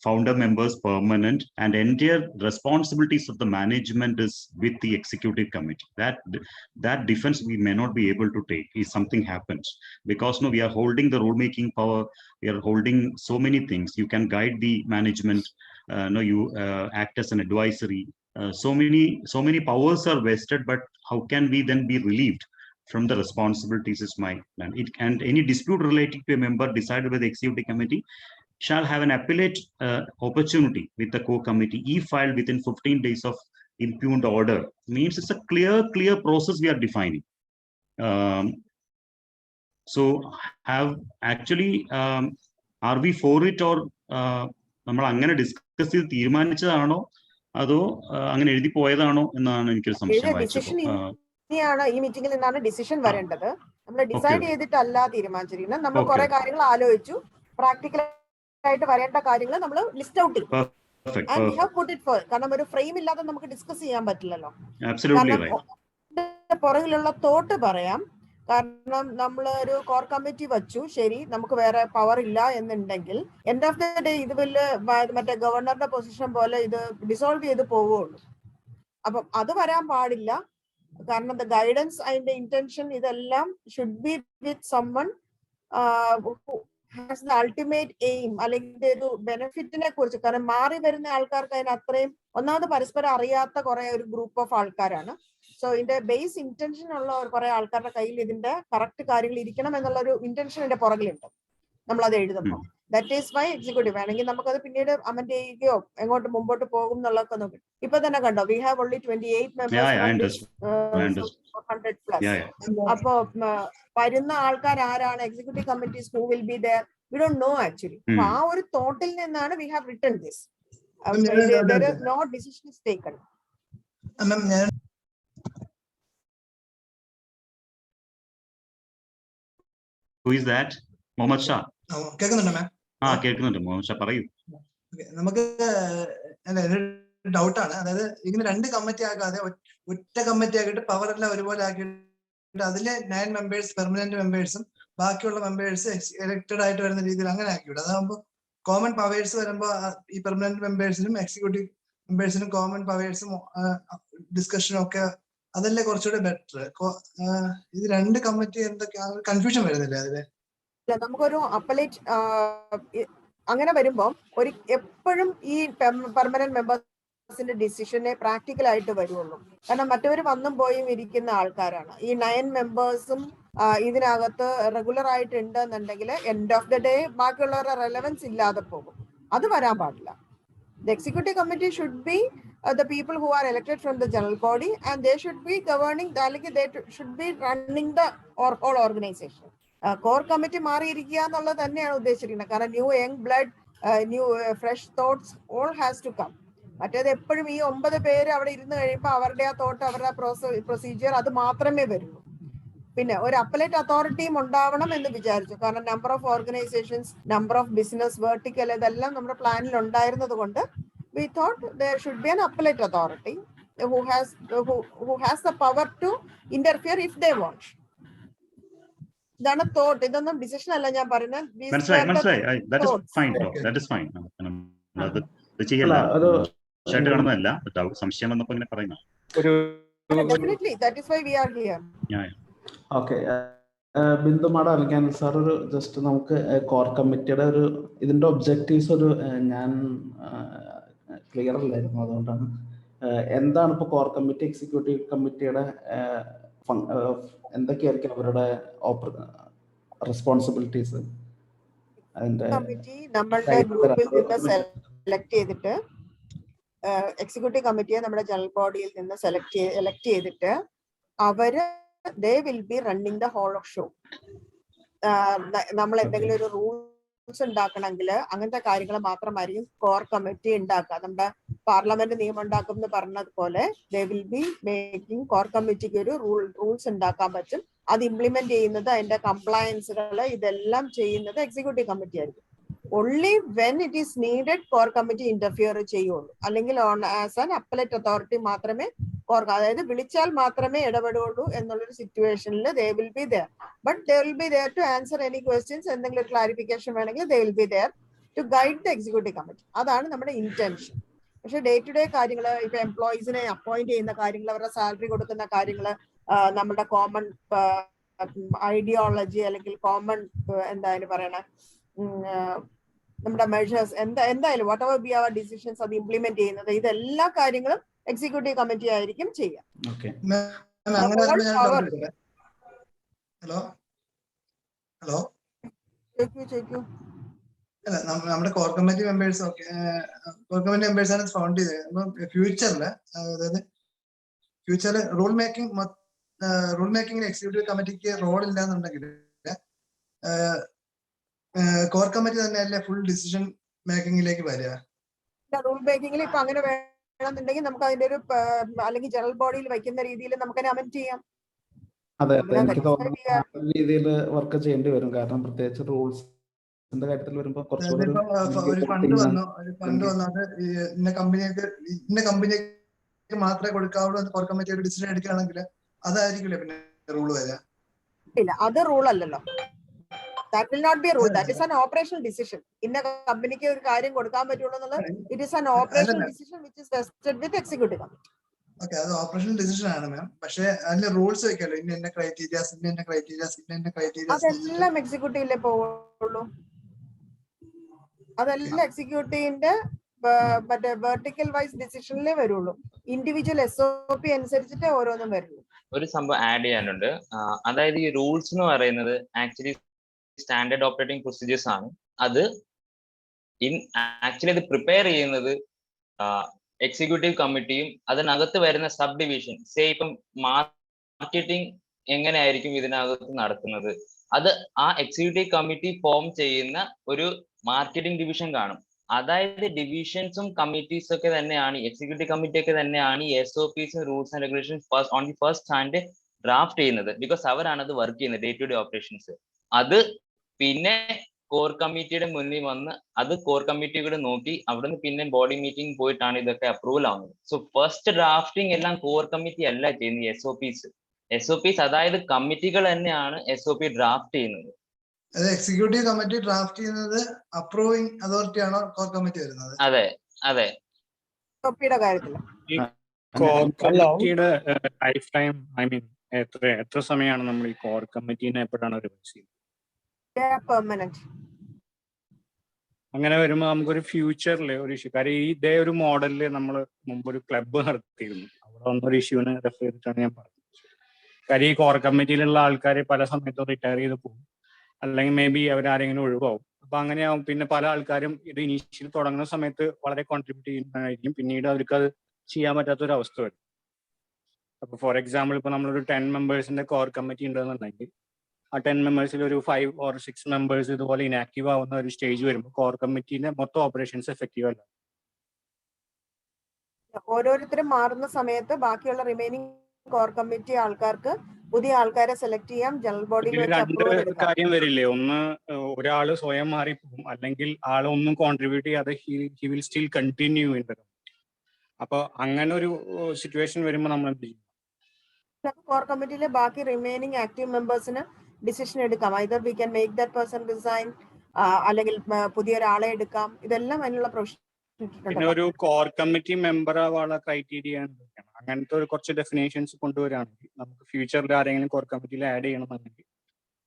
founder members permanent, and entire responsibilities of the management is with the executive committee. That defense we may not be able to take if something happens, because we are holding the rule making power. We are holding so many things. You can guide the management. You act as an advisory. So many powers are vested, but how can we then be relieved from the responsibilities is my plan. And any dispute related to a member decided by the executive committee shall have an appellate opportunity with the core committee if filed within 15 days of impugned order. Means it's a clear process we are defining. So have actually, are we for it or നമ്മൾ അങ്ങനെ discuss ചെയ്ത് തീരുമാനിച്ചതാണോ അതോ അങ്ങനെ എഴുതി പോയതാണോ എന്നാണ് എനിക്കൊരു സംശയം വായിച്ചപ്പോൾ. ഈ മീറ്റിംഗിൽ നിന്നാണ് ഡിസിഷൻ വരേണ്ടത്. നമ്മൾ ഡിസൈഡ് ചെയ്തിട്ടല്ല തീരുമാനിച്ചിരിക്കുന്നത്. നമ്മൾ കുറെ കാര്യങ്ങൾ ആലോചിച്ചു, പ്രാക്ടിക്കൽ ആയിട്ട് വരേണ്ട കാര്യങ്ങൾ നമ്മൾ ലിസ്റ്റ് ഔട്ട് ചെയ്തു. And we have put it for, കാരണം ഒരു ഫ്രെയിം ഇല്ലാതെ നമുക്ക് ഡിസ്കസ് ചെയ്യാൻ പറ്റില്ലല്ലോ. പുറകിലുള്ള തോട്ട് പറയാം. കാരണം നമ്മൾ ഒരു കോർ കമ്മിറ്റി വച്ചു, ശരി, നമുക്ക് വേറെ പവർ ഇല്ല എന്നുണ്ടെങ്കിൽ എൻഡ് ഓഫ് ദ ഡേ ഇത് മറ്റേ ഗവർണറുടെ പൊസിഷൻ പോലെ ഇത് ഡിസോൾവ് ചെയ്ത് പോവുള്ളൂ. അപ്പം അത് വരാൻ പാടില്ല. കാരണം ദ ഗൈഡൻസ് അതിന്റെ ഇന്റൻഷൻ ഇതെല്ലാം should be with summon has the ultimate aim, അല്ലെങ്കിൽ ഒരു ബെനിഫിറ്റിനെ കുറിച്ച്. കാരണം മാറി വരുന്ന ആൾക്കാർക്ക് അതിന് അത്രയും ഒന്നാമത് പരസ്പരം അറിയാത്ത കുറെ ഒരു ഗ്രൂപ്പ് ഓഫ് ആൾക്കാരാണ്. സോ ഇതിന്റെ ബേസ് ഇന്റൻഷൻ ഉള്ള കുറെ ആൾക്കാരുടെ കയ്യിൽ ഇതിന്റെ കറക്റ്റ് കാര്യങ്ങൾ ഇരിക്കണം എന്നുള്ള ഒരു ഇന്റൻഷൻ ഇതിന്റെ പുറകിലുണ്ട് നമ്മൾ അത് എഴുതുമ്പോൾ. ദാറ്റ് ഈസ് വൈ എക്സിക്യൂട്ടീവ് വേണമെങ്കിൽ നമുക്കത് പിന്നീട് അമെന്റ് ചെയ്യുകയോ എങ്ങോട്ട് മുമ്പോട്ട് പോകും എന്നുള്ളതൊക്കെ നോക്കി. ഇപ്പൊ തന്നെ കണ്ടോ, വി ഹാവ് ഓൺലി 28 members, 100+. അപ്പോ വരുന്ന ആൾക്കാർ ആരാണ്, executive committees who will be there, we don't know actually. അപ്പൊ ആ ഒരു തോട്ടിൽ നിന്നാണ് we have written this. No decision is taken. Who is that? Mohammed Shah. കേൾക്കുന്നുണ്ടോ മാം? കേൾക്കുന്നുണ്ട്. മുഹമ്മദ് ഷാ പറയൂ. നമുക്ക് ഡൗട്ടാണ്, അതായത് ഇങ്ങനെ രണ്ട് കമ്മിറ്റി ആക്കാതെ ഒറ്റ കമ്മിറ്റി ആക്കിയിട്ട് പവർ എല്ലാം ഒരുപോലെ ആക്കിയിട്ട് അതിലെ 9 members പെർമനന്റ് മെമ്പേഴ്സും ബാക്കിയുള്ള മെമ്പേഴ്സ് എലക്ടഡ് ആയിട്ട് വരുന്ന രീതിയിൽ അങ്ങനെ ആക്കിവിടും. അതാകുമ്പോൾ കോമൺ പവേഴ്സ് വരുമ്പോൾ ഈ പെർമനന്റ് മെമ്പേഴ്സിനും എക്സിക്യൂട്ടീവ് മെമ്പേഴ്സിനും കോമൺ പവേഴ്സും ഡിസ്കഷനും ഒക്കെ അതല്ലേ കുറച്ചുകൂടെ ബെറ്റർ. ഇത് രണ്ട് കമ്മിറ്റി എന്തൊക്കെയാണ് കൺഫ്യൂഷൻ വരുന്നില്ലേ അതില്? നമുക്കൊരു അപ്പലേറ്റ് അങ്ങനെ വരുമ്പോൾ ഒരു എപ്പോഴും ഈ പെർമനന്റ് മെമ്പേഴ്സിന്റെ ഡിസിഷനെ പ്രാക്ടിക്കൽ ആയിട്ട് വരുള്ളൂ. കാരണം മറ്റവർ വന്നും പോയും ഇരിക്കുന്ന ആൾക്കാരാണ്. ഈ 9 members ഇതിനകത്ത് റെഗുലർ ആയിട്ട് ഉണ്ട് എന്നുണ്ടെങ്കിൽ എൻഡ് ഓഫ് ദ ഡേ ബാക്കിയുള്ളവരുടെ റെലവൻസ് ഇല്ലാതെ പോകും. അത് വരാൻ പാടില്ല. The executive committee should be the people who are elected from the general body, and they should be governing, they should be running the whole organization. Core committee മാറിയിരിക്കുക എന്നുള്ളത് തന്നെയാണ് ഉദ്ദേശിച്ചിരിക്കുന്നത്. കാരണം new young blood, new fresh thoughts all has to come. മറ്റേത് എപ്പോഴും ഈ 9 പേര് അവിടെ ഇരുന്ന് കഴിയുമ്പോൾ അവരുടെ ആ തോട്ട്, അവരുടെ പ്രൊസീജിയർ അത് മാത്രമേ വരുള്ളൂ. പിന്നെ ഒരു അപ്പലേറ്റ് അതോറിറ്റിയും ഉണ്ടാവണം എന്ന് വിചാരിച്ചു. കാരണം number of organisations, number of business vertical, ഇതെല്ലാം നമ്മുടെ പ്ലാനിൽ ഉണ്ടായിരുന്നത് കൊണ്ട് we thought there should be an appellate authority who has the power to interfere if they want. ഇതാണ് തോട്ട്. ഇതൊന്നും ഡിസിഷൻ അല്ല ഞാൻ പറയുന്നത്. സംശയം വന്നപ്പോ ഇങ്ങനെ പറയുന്നു. Definitely, that is why we are here. Okay. Bindu madam, അല്ലെങ്കിൽ സാർ ഒരു ജസ്റ്റ് നമുക്ക് കോർ കമ്മിറ്റിയുടെ ഒരു ഇതിന്റെ ഒബ്ജക്റ്റീവ്സ് ഒരു ഞാൻ ക്ലിയർ അല്ലായിരുന്നു, അതുകൊണ്ടാണ്. എന്താണ് ഇപ്പോൾ കോർ കമ്മിറ്റി, എക്സിക്യൂട്ടീവ് കമ്മിറ്റിയുടെ എന്തൊക്കെയായിരിക്കും അവരുടെ റെസ്പോൺസിബിലിറ്റീസ്? കമ്മിറ്റി നമ്മളുടെ ഗ്രൂപ്പിൽ നിന്ന് സെലക്ട് ചെയ്തിട്ട്, എക്സിക്യൂട്ടീവ് കമ്മിറ്റിയെ നമ്മുടെ ജനറൽ ബോഡിയിൽ നിന്ന് എലക്ട് ചെയ്തിട്ട് അവര് they will be running the whole of show. നമ്മൾ എന്തെങ്കിലും ഒരു റൂൾസ് ഉണ്ടാക്കണമെങ്കിൽ അങ്ങനത്തെ കാര്യങ്ങൾ മാത്രമായിരിക്കും കോർ കമ്മിറ്റി ഉണ്ടാക്കുക. നമ്മുടെ പാർലമെന്റ് നിയമം ഉണ്ടാക്കും എന്ന് പറഞ്ഞതുപോലെ they will be making core കമ്മിറ്റിക്ക് ഒരു റൂൾസ് ഉണ്ടാക്കാൻ പറ്റും. അത് ഇംപ്ലിമെന്റ് ചെയ്യുന്നത്, അതിന്റെ കംപ്ലയൻസുകൾ ഇതെല്ലാം ചെയ്യുന്നത് എക്സിക്യൂട്ടീവ് കമ്മിറ്റി ആയിരിക്കും. only when it is needed core committee interfere ചെയ്യുള്ളൂ. അല്ലെങ്കിൽ ആസ് ആൻ അപ്പലേറ്റ് അതോറിറ്റി മാത്രമേ അതായത് വിളിച്ചാൽ മാത്രമേ ഇടപെടുള്ളൂ എന്നുള്ളൊരു സിറ്റുവേഷനിൽ they will be there. But they will be there to answer any questions. എന്തെങ്കിലും ക്ലാരിഫിക്കേഷൻ വേണമെങ്കിൽ they will be there to guide the executive committee. അതാണ് നമ്മുടെ ഇന്റൻഷൻ. പക്ഷെ ഡേ ടു ഡേ കാര്യങ്ങൾ, ഇപ്പൊ എംപ്ലോയീസിനെ അപ്പോയിന്റ് ചെയ്യുന്ന കാര്യങ്ങൾ, അവരുടെ സാലറി കൊടുക്കുന്ന കാര്യങ്ങൾ, നമ്മുടെ കോമൺ ഐഡിയോളജി അല്ലെങ്കിൽ കോമൺ എന്തായാലും പറയണ നമ്മുടെ മെഷേഴ്സ് എന്തായാലും whatever be their decisions അത് ഇംപ്ലിമെന്റ് ചെയ്യുന്നത്, ഇതെല്ലാ കാര്യങ്ങളും എക്സിക്യൂട്ടീവ് കമ്മിറ്റി ആയിരിക്കും ചെയ്യാം. ഹലോ ഹലോ ചോദിക്കൂ. അല്ല, നമ്മുടെ കോർ കമ്മിറ്റി മെമ്പേഴ്സ് ആണ് ഫൗണ്ട് ചെയ്തത്. ഫ്യൂച്ചറില്, അതായത് ഫ്യൂച്ചറിൽ റൂൾ മേക്കിംഗ് എക്സിക്യൂട്ടീവ് കമ്മിറ്റിക്ക് റോൾ ഇല്ലാന്നുണ്ടെങ്കിൽ കോർ കമ്മിറ്റി തന്നെയല്ലേ ഫുൾ ഡിസിഷൻ മേക്കിങ്ങിലേക്ക് വരിക? റൂൾ മേക്കിങ്ങിൽ ഇപ്പൊ അങ്ങനെ വേണമെന്നുണ്ടെങ്കിൽ നമുക്ക് അതിന്റെ ഒരു അല്ലെങ്കിൽ ജനറൽ ബോഡിയിൽ വയ്ക്കുന്ന രീതിയിൽ നമുക്ക് അമെന്റ് ചെയ്യാം. അതെ, എനിക്ക് തോന്നുന്നു രീതിയിൽ വർക്ക് ചെയ്യേണ്ടി വരും. കാരണം പ്രത്യേകിച്ച് റൂൾസിന്റെ കാര്യത്തിൽ വരുമ്പോൾ ഒരു ഫണ്ട് വന്നു, അത് ഇന്ന കമ്പനിക്ക് മാത്രമേ കൊടുക്കാവുള്ളൂ എന്ന് കോർ കമ്മിറ്റി ഒരു ഡിസിഷൻ എടുക്കുകയാണെങ്കിൽ അതായിരിക്കില്ലേ പിന്നെ റൂൾ വരിക? ഇല്ല, അത് റൂൾ അല്ലല്ലോ. That will not be a rule. That is an operational decision. ഇന്ന കമ്പനിക്ക് ഒരു കാര്യം കൊടുക്കാൻ പറ്റുള്ളൂ എന്നുള്ളത് it is an operational decision which is vested with executive committee. Okay, അത് ഓപ്പറേഷണൽ ഡിസിഷൻ ആണ് മാം. പക്ഷെ അതിന്റെ റൂൾസ് വെക്കല്ലോ, ഇന്ന ക്രൈറ്റീരിയാസ്. അതെല്ലാം എക്സിക്യൂട്ടീവിലെ പോവുള്ളൂ. അതെല്ലാം എക്സിക്യൂട്ടീവിന്റെ മറ്റേ വെർട്ടിക്കൽ വൈസ് ഡിസിഷനിലേ വരുള്ളൂ. ഇൻഡിവിജ്വൽ SOP അനുസരിച്ചിട്ട് ഓരോന്നും വരുള്ളൂ. ഒരു സംഭവം ആഡ് ചെയ്യാനുണ്ട്. അതായത് ഈ റൂൾസ് എന്ന് പറയുന്നത് ആക്ച്വലി സ്റ്റാൻഡേർഡ് ഓപ്പറേറ്റിംഗ് പ്രൊസീജിയേഴ്സ് ആണ്. അത് ആക്ച്വലി അത് പ്രിപ്പയർ ചെയ്യുന്നത് എക്സിക്യൂട്ടീവ് കമ്മിറ്റിയും അതിനകത്ത് വരുന്ന സബ് ഡിവിഷൻ. ഇപ്പം മാർക്കറ്റിംഗ് എങ്ങനെയായിരിക്കും ഇതിനകത്ത് നടത്തുന്നത്, അത് ആ എക്സിക്യൂട്ടീവ് കമ്മിറ്റി ഫോം ചെയ്യുന്ന ഒരു മാർക്കറ്റിംഗ് ഡിവിഷൻ കാണും. അതായത് ഡിവിഷൻസും കമ്മിറ്റീസ് ഒക്കെ തന്നെയാണ്, എക്സിക്യൂട്ടീവ് കമ്മിറ്റി ഒക്കെ തന്നെയാണ് ഈ SOPs rules and regulations on the first hand draft ചെയ്യുന്നത്. ബിക്കോസ് അവരാണ് അത് വർക്ക് ചെയ്യുന്നത്, ഡേ ടു ഡേ ഓപ്പറേഷൻസ്. അത് പിന്നെ കോർ കമ്മിറ്റിയുടെ മുന്നിൽ വന്ന് അത് കോർ കമ്മിറ്റി കൂടെ നോക്കി അവിടുന്ന് പിന്നെ ബോഡി മീറ്റിംഗ് പോയിട്ടാണ് ഇതൊക്കെ അപ്രൂവൽ ആവുന്നത്. സോ ഫസ്റ്റ് ഡ്രാഫ്റ്റിംഗ് എല്ലാം കോർ കമ്മിറ്റി അല്ല ചെയ്യുന്നത്, SOPs അതായത് കമ്മിറ്റികൾ തന്നെയാണ് SOP ഡ്രാഫ്റ്റ് ചെയ്യുന്നത്. എക്സിക്യൂട്ടീവ് കമ്മിറ്റി ഡ്രാഫ്റ്റ് ചെയ്യുന്നത് അപ്രൂവിംഗ് അതോറിറ്റി ആണോ കോർ കമ്മിറ്റി വരുന്നത്? അതെ അതെ. കമ്മിറ്റിയുടെ ലൈഫ് ടൈം, ഐ മീൻ എത്ര സമയമാണ് നമ്മൾ ഈ കോർ കമ്മിറ്റീനെ എപ്പോഴാണ് റിവൈസ് ചെയ്യുന്നത്? അങ്ങനെ വരുമ്പോൾ നമുക്കൊരു ഫ്യൂച്ചറിൽ ഒരു ഇഷ്യൂ, കാര്യം ഇതേ ഒരു മോഡലില് നമ്മൾ മുമ്പ് ഒരു ക്ലബ്ബ് നടത്തിയിരുന്നു. അവിടെ വന്നൊരു ഇഷ്യൂവിനെ റെഫർ ചെയ്തിട്ടാണ് ഞാൻ പറഞ്ഞത്. കാര്യം ഈ കോർ കമ്മിറ്റിയിലുള്ള ആൾക്കാർ പല സമയത്തും റിട്ടയർ ചെയ്ത് പോകും, അല്ലെങ്കിൽ മേ ബി അവരാരെങ്കിലും ഒഴിവാകും. അപ്പൊ അങ്ങനെയാവും. പിന്നെ പല ആൾക്കാരും ഇത് ഇനീഷ്യൽ തുടങ്ങുന്ന സമയത്ത് വളരെ കോൺട്രിബ്യൂട്ട് ചെയ്യുന്നതായിരിക്കും, പിന്നീട് അവർക്ക് അത് ചെയ്യാൻ പറ്റാത്തൊരു അവസ്ഥ വരും. അപ്പൊ ഫോർ എക്സാമ്പിൾ ഇപ്പൊ നമ്മളൊരു 10 മെമ്പേഴ്സിന്റെ കോർ കമ്മിറ്റി ഉണ്ടെന്നുണ്ടെങ്കിൽ ആ 10 മെമ്പേഴ്സിൽ ഒരു 5 or 6 മെമ്പേഴ്സ് ഇതുപോലെ ഇനാക്റ്റീവ് ആവുന്ന ഒരു സ്റ്റേജ് വരുമ്പോൾ കോർ കമ്മിറ്റിന്റെ മൊത്തം ഓപ്പറേഷൻസ് എഫക്റ്റീവ് അല്ല. ഓരോരുത്തരും മാറുന്ന സമയത്ത് ബാക്കിയുള്ള റിമൈനിങ് കോർ കമ്മിറ്റി ആൾക്കാർക്ക് പുതിയ ആൾക്കാരെ സെലക്ട് ചെയ്യാം, ജനറൽ ബോഡിയിൽ വെച്ച് അപ്രൂവൽ രണ്ട് എടുക്കാം. കാര്യം വരില്ലേ, ഒന്ന് ഒരാള് സ്വയം മാറിപ്പോകും, അല്ലെങ്കിൽ ആളൊന്നും കോൺട്രിബ്യൂട്ട് ചെയ്യാതെ he will still continue in the committee. അപ്പൊ അങ്ങനെ ഒരു സിറ്റുവേഷൻ വരുമ്പോൾ നമ്മൾ എന്ത് ചെയ്യും? കോർ കമ്മിറ്റിയിലെ ബാക്കി റിമൈനിങ് ആക്റ്റീവ് മെമ്പേഴ്സിന് ഡിസിഷൻ എടുക്കാം. Either we can make that person resign, അല്ലെങ്കിൽ പുതിയൊരാളെ എടുക്കാം. ഇതെല്ലാം അതിനുള്ള പ്രൊവിഷൻ. പിന്നെ ഒരു കോർ കമ്മിറ്റി മെമ്പർ ആവാനുള്ള ക്രൈറ്റീരിയ അങ്ങനത്തെ ഒരു കുറച്ച് ഡെഫിനേഷൻസ് കൊണ്ടുവരാണെങ്കിൽ നമുക്ക് ഫ്യൂച്ചറിൽ ആരെങ്കിലും കോർ കമ്മിറ്റിയിൽ ആഡ് ചെയ്യണമെന്നുണ്ടെങ്കിൽ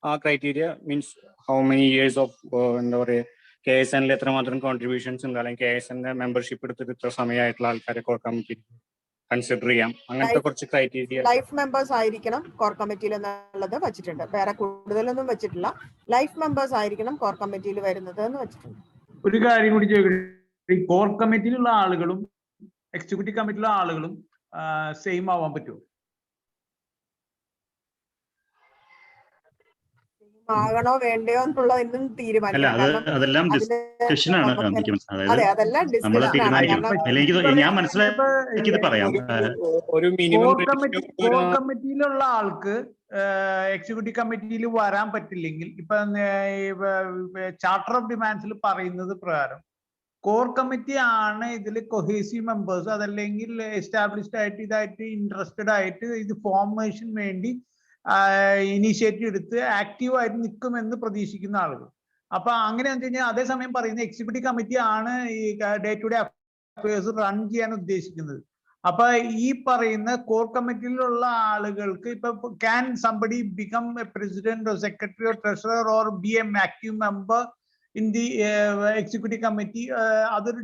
ആ criteria means how many years of എന്താ പറയുക, KSNൽ എത്രമാത്രം കോൺട്രിബ്യൂഷൻസ് ഉണ്ട്, അല്ലെങ്കിൽ KSNന്റെ മെമ്പർഷിപ്പ് എടുത്തിട്ട് ഇത്ര സമയമായിട്ടുള്ള ആൾക്കാരെ കോർ കമ്മിറ്റി കൺസിഡർ ചെയ്യാം. അങ്ങനത്തെ കുറച്ച് ക്രൈറ്റീരിയ. ലൈഫ് മെമ്പേഴ്സ് ആയിരിക്കണം കോർ കമ്മിറ്റിയിൽ എന്നുള്ളത് വെച്ചിട്ടുണ്ട്. വേറെ കൂടുതലൊന്നും വെച്ചിട്ടില്ല. ലൈഫ് മെമ്പേഴ്സ് ആയിരിക്കണം കോർ കമ്മിറ്റിയിൽ വരുന്നത് എന്ന് വെച്ചിട്ടുണ്ട്. ഒരു കാര്യം കൂടി ചോദിക്കട്ടെ, ഈ കോർ കമ്മിറ്റിയിലുള്ള ആളുകളും എക്സിക്യൂട്ടീവ് കമ്മിറ്റിയിലുള്ള ആളുകളും സെയിം ആവാൻ പറ്റുമോ? ആകണോ വേണ്ടയോ എന്നുള്ളത് ഇന്നും തീരുമാനിക്കാം. അതെല്ലാം ഡിസ്കഷനാണ്. ഞാൻ മനസ്സിലാക്കിയത് പറയാം. ഒരു മിനിമം കോർ കമ്മിറ്റിയിലുള്ള ആൾക്ക് എക്സിക്യൂട്ടീവ് കമ്മിറ്റിയിൽ വരാൻ പറ്റില്ലെങ്കിൽ ഇപ്പൊ ചാർട്ടർ ഓഫ് ഡിമാൻഡ്സിൽ പറയുന്നത് പ്രകാരം കോർ കമ്മിറ്റി ആണ് ഇതിൽ കൊഹേസീവ് മെമ്പേഴ്സ്, അതല്ലെങ്കിൽ എസ്റ്റാബ്ലിഷ്ഡ് ആയിട്ട് ഇതായിട്ട് ഇൻട്രസ്റ്റഡ് ആയിട്ട് ഇത് ഫോർമേഷൻ വേണ്ടി ഇനീഷ്യേറ്റീവ് എടുത്ത് ആക്റ്റീവായിട്ട് നിൽക്കുമെന്ന് പ്രതീക്ഷിക്കുന്ന ആളുകൾ. അപ്പൊ അങ്ങനെ വെച്ച് കഴിഞ്ഞാൽ അതേസമയം പറയുന്ന എക്സിക്യൂട്ടീവ് കമ്മിറ്റി ആണ് ഈ day to day affairs run ചെയ്യാൻ ഉദ്ദേശിക്കുന്നത്. അപ്പൊ ഈ പറയുന്ന കോർ കമ്മിറ്റിയിലുള്ള ആളുകൾക്ക് ഇപ്പൊ can somebody become a president or secretary or treasurer or be an active member in the executive committee? അതൊരു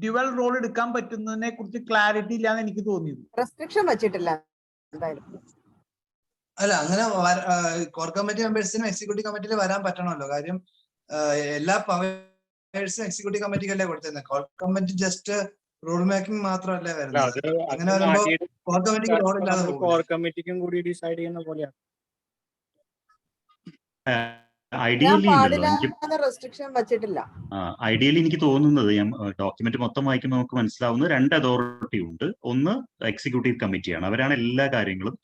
ഡ്യുവൽ റോൾ എടുക്കാൻ പറ്റുന്നതിനെ കുറിച്ച് ക്ലാരിറ്റി ഇല്ലാന്ന് എനിക്ക് തോന്നിയത്. റെസ്ട്രിക്ഷൻ വെച്ചിട്ടില്ല എന്തായാലും. അല്ല, അങ്ങനെ കോർ കമ്മിറ്റി മെമ്പേഴ്സിനും എക്സിക്യൂട്ടീവ് കമ്മിറ്റിയിൽ വരാൻ പറ്റണമല്ലോ. കാര്യം എല്ലാ പവേഴ്സും എക്സിക്യൂട്ടീവ് കമ്മിറ്റിക്കല്ലേ കൊടുത്തിരുന്നത്. Core committee just rule making മാത്രമല്ല വരുന്നത്. അങ്ങനെ വരുമ്പോ കോർ കമ്മിറ്റിക്ക് റോൾ ഇല്ലാതെ കോർ കമ്മിറ്റിക്കും കൂടി ഡിസൈഡ് ചെയ്യുന്ന പോലെയാണ്. ഐഡിയലി എനിക്ക് തോന്നുന്നത്, ഞാൻ ഡോക്യുമെന്റ് മൊത്തം വായിക്കുമ്പോൾ നമുക്ക് മനസ്സിലാവുന്ന 2 അതോറിറ്റി ഉണ്ട്. ഒന്ന് എക്സിക്യൂട്ടീവ് കമ്മിറ്റിയാണ്. അവരാണ് എല്ലാ കാര്യങ്ങളും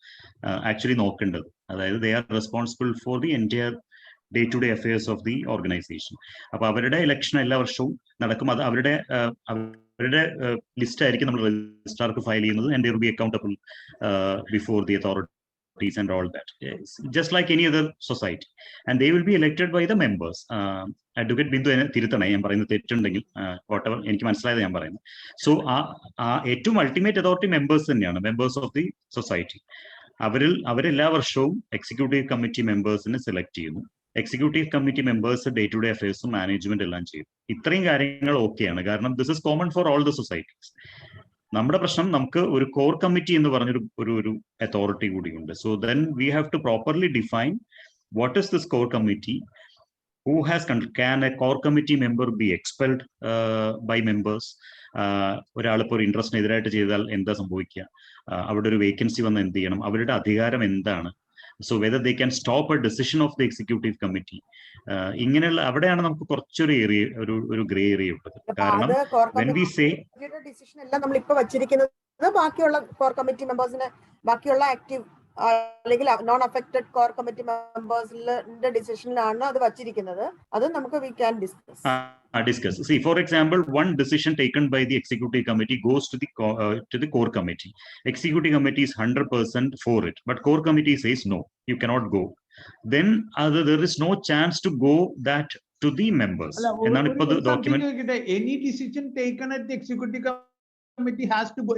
ആക്ച്വലി നോക്കേണ്ടത്. അതായത് they are responsible for the entire day to day affairs of the organisation. അപ്പൊ അവരുടെ ഇലക്ഷൻ എല്ലാ വർഷവും നടക്കും. അത് അവരുടെ ലിസ്റ്റ് ആയിരിക്കും നമ്മൾ രജിസ്ട്രാർക്ക് ഫയൽ ചെയ്യുന്നത്. And they will be accountable before the authority and all that, just like any other society, and they will be elected by the members. Advocate Bindu തിരുത്തണേ ഞാൻ പറയുന്നത് തെറ്റുണ്ടെങ്കിൽ, whatever എനിക്ക് മനസ്സിലായത് ഞാൻ പറയുന്നത്. സോ ഏറ്റവും അൾട്ടിമേറ്റ് അതോറിറ്റി മെമ്പേഴ്സ് തന്നെയാണ്, members of the society. അവരെല്ലാ വർഷവും എക്സിക്യൂട്ടീവ് കമ്മിറ്റി മെമ്പേഴ്സിനെ സെലക്ട് ചെയ്യുന്നു. Executive committee members day to day അഫയേഴ്സും മാനേജ്മെന്റ് എല്ലാം ചെയ്യും. ഇത്രയും കാര്യങ്ങൾ ഓക്കെയാണ്. കാരണം this is common for all the societies. നമ്മുടെ പ്രശ്നം, നമുക്ക് ഒരു കോർ കമ്മിറ്റി എന്ന് പറഞ്ഞൊരു ഒരു അതോറിറ്റി കൂടിയുണ്ട്. So then we have to properly define what is this core committee, who has can a core committee member be expelled by members? ഒരാളിപ്പോൾ ഒരു ഇൻട്രസ്റ്റിനെതിരായിട്ട് ചെയ്താൽ എന്താ സംഭവിക്കുക? അവിടെ ഒരു വേക്കൻസി വന്ന് എന്ത് ചെയ്യണം? അവരുടെ അധികാരം എന്താണ്? So whether they can stop A decision of the executive committee. ഇങ്ങനെയുള്ള അവിടെയാണ് നമുക്ക് കുറച്ചൊരു ഏരിയ, ഒരു ഗ്രേ ഏരിയ ഉള്ളത്. കാരണം when we say ഡിസിഷൻ എല്ലാം നമ്മൾ ഇപ്പൊ വച്ചിരിക്കുന്നത് ബാക്കിയുള്ള കോർ കമ്മിറ്റി മെമ്പേഴ്സിന്, ബാക്കിയുള്ള ആക്റ്റീവ് അല്ലെങ്കിൽ നോൺ അഫക്റ്റഡ് കോർ കമ്മിറ്റി മെമ്പേഴ്സിന്റെ ഡിസിഷനിലാണ് അത് വച്ചിരിക്കുന്നത്. അത് നമുക്ക് we can discuss. See, for example, one decision taken by the executive committee goes to the core committee. Executive committee is 100% for it, but core committee says no, you cannot go. Then there is no chance to go that to the members. Ennaanu ipo the document, any decision taken at the executive committee has to go,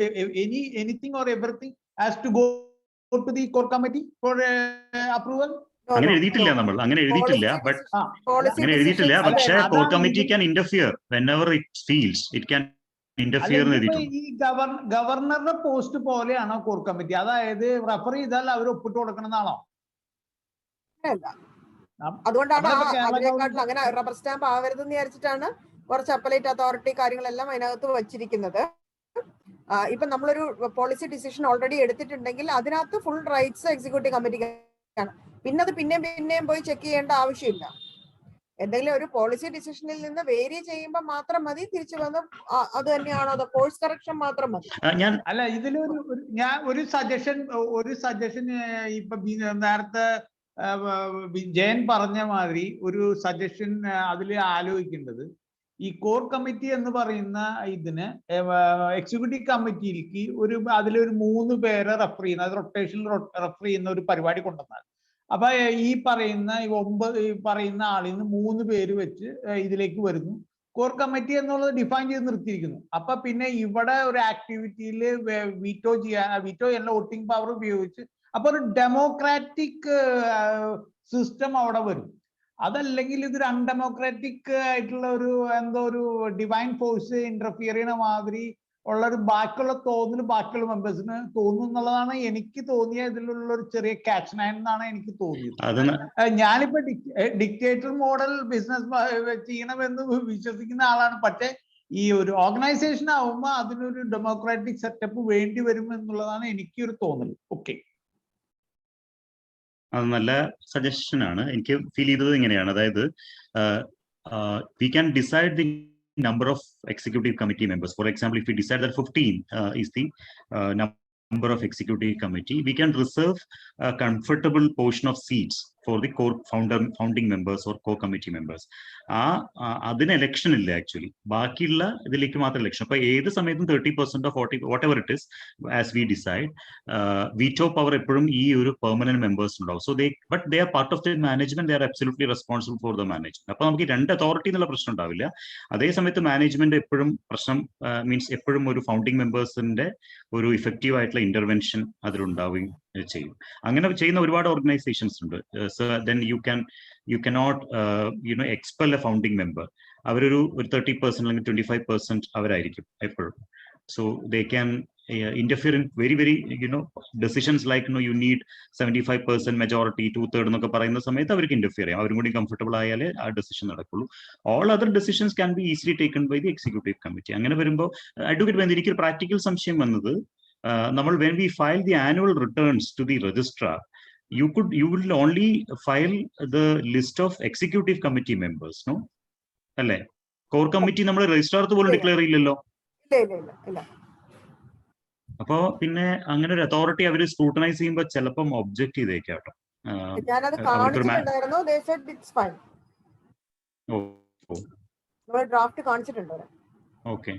anything or everything has to go to the core committee for approval. അങ്ങനെ എഴുതിയിട്ടില്ല, നമ്മൾ അങ്ങനെ എഴുതിയിട്ടില്ല. But അങ്ങനെ എഴുതിയിട്ടില്ല, പക്ഷേ core committee can interfere whenever it feels it can interfere എന്ന് എഴുതിയിട്ടുണ്ട്. ഈ ഗവർണറുടെ പോസ്റ്റ് പോലെയാണോ കോർ കമ്മിറ്റി? അതായത് റെഫർ ചെയ്താൽ അവർ ഒപ്പിട്ട് കൊടുക്കണമെന്നാണോ? അതുകൊണ്ടാണ് അതിനെക്കാട്ടിൽ അങ്ങനെ റബ്ബർ സ്റ്റാമ്പ് ആവരുതെന്ന് വിചാരിച്ചിട്ടാണ് കുറച്ച് അപ്പലേറ്റ് അതോറിറ്റി കാര്യങ്ങളെല്ലാം അതിനകത്ത് വച്ചിരിക്കുന്നത്. ഇപ്പൊ നമ്മളൊരു പോളിസി ഡിസിഷൻ ഓൾറെഡി എടുത്തിട്ടുണ്ടെങ്കിൽ അതിനകത്ത് ഫുൾ റൈറ്റ്സ് എക്സിക്യൂട്ടീവ് കമ്മിറ്റിക്കാണ്. പിന്നെ അത് പിന്നെയും പോയി ചെക്ക് ചെയ്യേണ്ട ആവശ്യമില്ല. എന്തെങ്കിലും ഒരു പോളിസി ഡിസിഷനിൽ നിന്ന് വേരി ചെയ്യുമ്പോൾ മാത്രം മതി, തിരിച്ചു വന്ന് അത് തന്നെയാണോ, അത് കോഴ്സ് കറക്ഷൻ മാത്രം മതി. അല്ല, ഇതിലൊരു ഞാൻ ഒരു സജഷൻ ഇപ്പൊ നേരത്തെ ജയൻ പറഞ്ഞ മാതിരി ഒരു സജഷൻ അതിൽ ആലോചിക്കേണ്ടത്, ഈ കോർ കമ്മിറ്റി എന്ന് പറയുന്ന ഇതിന് എക്സിക്യൂട്ടീവ് കമ്മിറ്റിയിലേക്ക് അതിലൊരു 3 പേരെ റെഫർ ചെയ്യുന്ന, അത് റൊട്ടേഷനിൽ റെഫർ ചെയ്യുന്ന ഒരു പരിപാടി കൊണ്ടുവന്നാൽ, അപ്പൊ ഈ പറയുന്ന 9 ആളിൽ നിന്ന് 3 പേര് വെച്ച് ഇതിലേക്ക് വരുന്നു. കോർ കമ്മിറ്റി എന്നുള്ളത് ഡിഫൈൻ ചെയ്ത് നിർത്തിയിരിക്കുന്നു. അപ്പൊ പിന്നെ ഇവിടെ ഒരു ആക്ടിവിറ്റിയിൽ വീറ്റോ എന്ന വോട്ടിംഗ് പവർ ഉപയോഗിച്ച് അപ്പൊ ഒരു ഡെമോക്രാറ്റിക് സിസ്റ്റം അവിടെ വരും. അതല്ലെങ്കിൽ ഇതൊരു അൺഡെമോക്രാറ്റിക് ആയിട്ടുള്ള ഒരു ഡിവൈൻ ഫോഴ്സ് ഇന്റർഫിയർ ചെയ്യുന്ന മാതിരി ഉള്ള ഒരു ബാക്കിയുള്ള ബാക്കിയുള്ള മെമ്പേഴ്സിന് തോന്നുന്നു എന്നുള്ളതാണ് എനിക്ക് തോന്നിയ ഇതിലുള്ള ഒരു ചെറിയ ക്യാച്ച് ലൈൻ എന്നാണ് എനിക്ക് തോന്നിയത്. ഞാനിപ്പോ ഡിക്റ്റേറ്റർ മോഡൽ ബിസിനസ് ചെയ്യണമെന്ന് വിശ്വസിക്കുന്ന ആളാണ്. പക്ഷെ ഈ ഒരു ഓർഗനൈസേഷൻ ആവുമ്പോൾ അതിനൊരു ഡെമോക്രാറ്റിക് സെറ്റപ്പ് വേണ്ടി വരും എന്നുള്ളതാണ് എനിക്കൊരു തോന്നൽ. ഓക്കെ, അത് നല്ല സജഷൻ ആണ്. എനിക്ക് ഫീൽ ചെയ്തത് ഇങ്ങനെയാണ്, അതായത് we can decide the number of executive committee members. For example, if we decide that 15 is the number of executive committee, we can reserve a comfortable portion of seats for the core founding members or core committee members. അതിന് election ഇല്ല actually, ബാക്കിയുള്ള ഇതിലേക്ക് മാത്രം election. അപ്പൊ ഏത് സമയത്തും 30% or 40 whatever it is as we decide, veto power എപ്പോഴും ഈ ഒരു പെർമനന്റ് മെമ്പേഴ്സ് ഉണ്ടാവും. So but they are part of the management, they are absolutely responsible for the management. അപ്പൊ നമുക്ക് 2 അതോറിറ്റി എന്നുള്ള പ്രശ്നം ഉണ്ടാവില്ല. അതേ സമയത്ത് മാനേജ്മെന്റ് എപ്പോഴും പ്രശ്നം മീൻസ് എപ്പോഴും ഒരു ഫൗണ്ടിങ് മെമ്പേഴ്സിന്റെ ഒരു ഇഫക്റ്റീവ് ആയിട്ടുള്ള ഇന്റർവെൻഷൻ അതിലുണ്ടാവുകയും ചെയ്യും. അങ്ങനെ ചെയ്യുന്ന ഒരുപാട് ഓർഗനൈസേഷൻസ് ഉണ്ട്. So then you cannot expel a founding member. അവരൊരു 30% അല്ലെങ്കിൽ 25% അവരായിരിക്കും എപ്പോഴും. So they can interfere in very decisions like you need 75% majority, 2/3 എന്നൊക്കെ പറയുന്ന സമയത്ത് അവർക്ക് ഇന്റർഫിയർ ചെയ്യാം. അവരും കൂടി കംഫർട്ടബിൾ ആയാലേ ആ ഡെസിഷൻ നടക്കുള്ളൂ. All other decisions can be easily taken by the executive committee. അങ്ങനെ വരുമ്പോൾ അഡ്വക്കേറ്റ് ബന്ധു, എനിക്കൊരു പ്രാക്ടിക്കൽ സംശയം വന്നത്, നമ്മൾ when we file the annual returns to the registrar, you will only file the list of executive committee members, no? അല്ലേ? Core committee നമ്മൾ രജിസ്ട്രാർക്ക് പോലും ഡിക്ലെയർ ചെയ്യില്ലല്ലോ. അപ്പോ പിന്നെ അങ്ങനെ ഒരു അതോറിറ്റി അവർ സ്ക്രൂട്ടനൈസ് ചെയ്യുമ്പോൾ ചിലപ്പം ഒബ്ജക്ട് ചെയ്തേക്കാട്ടോ. ഓക്കെ,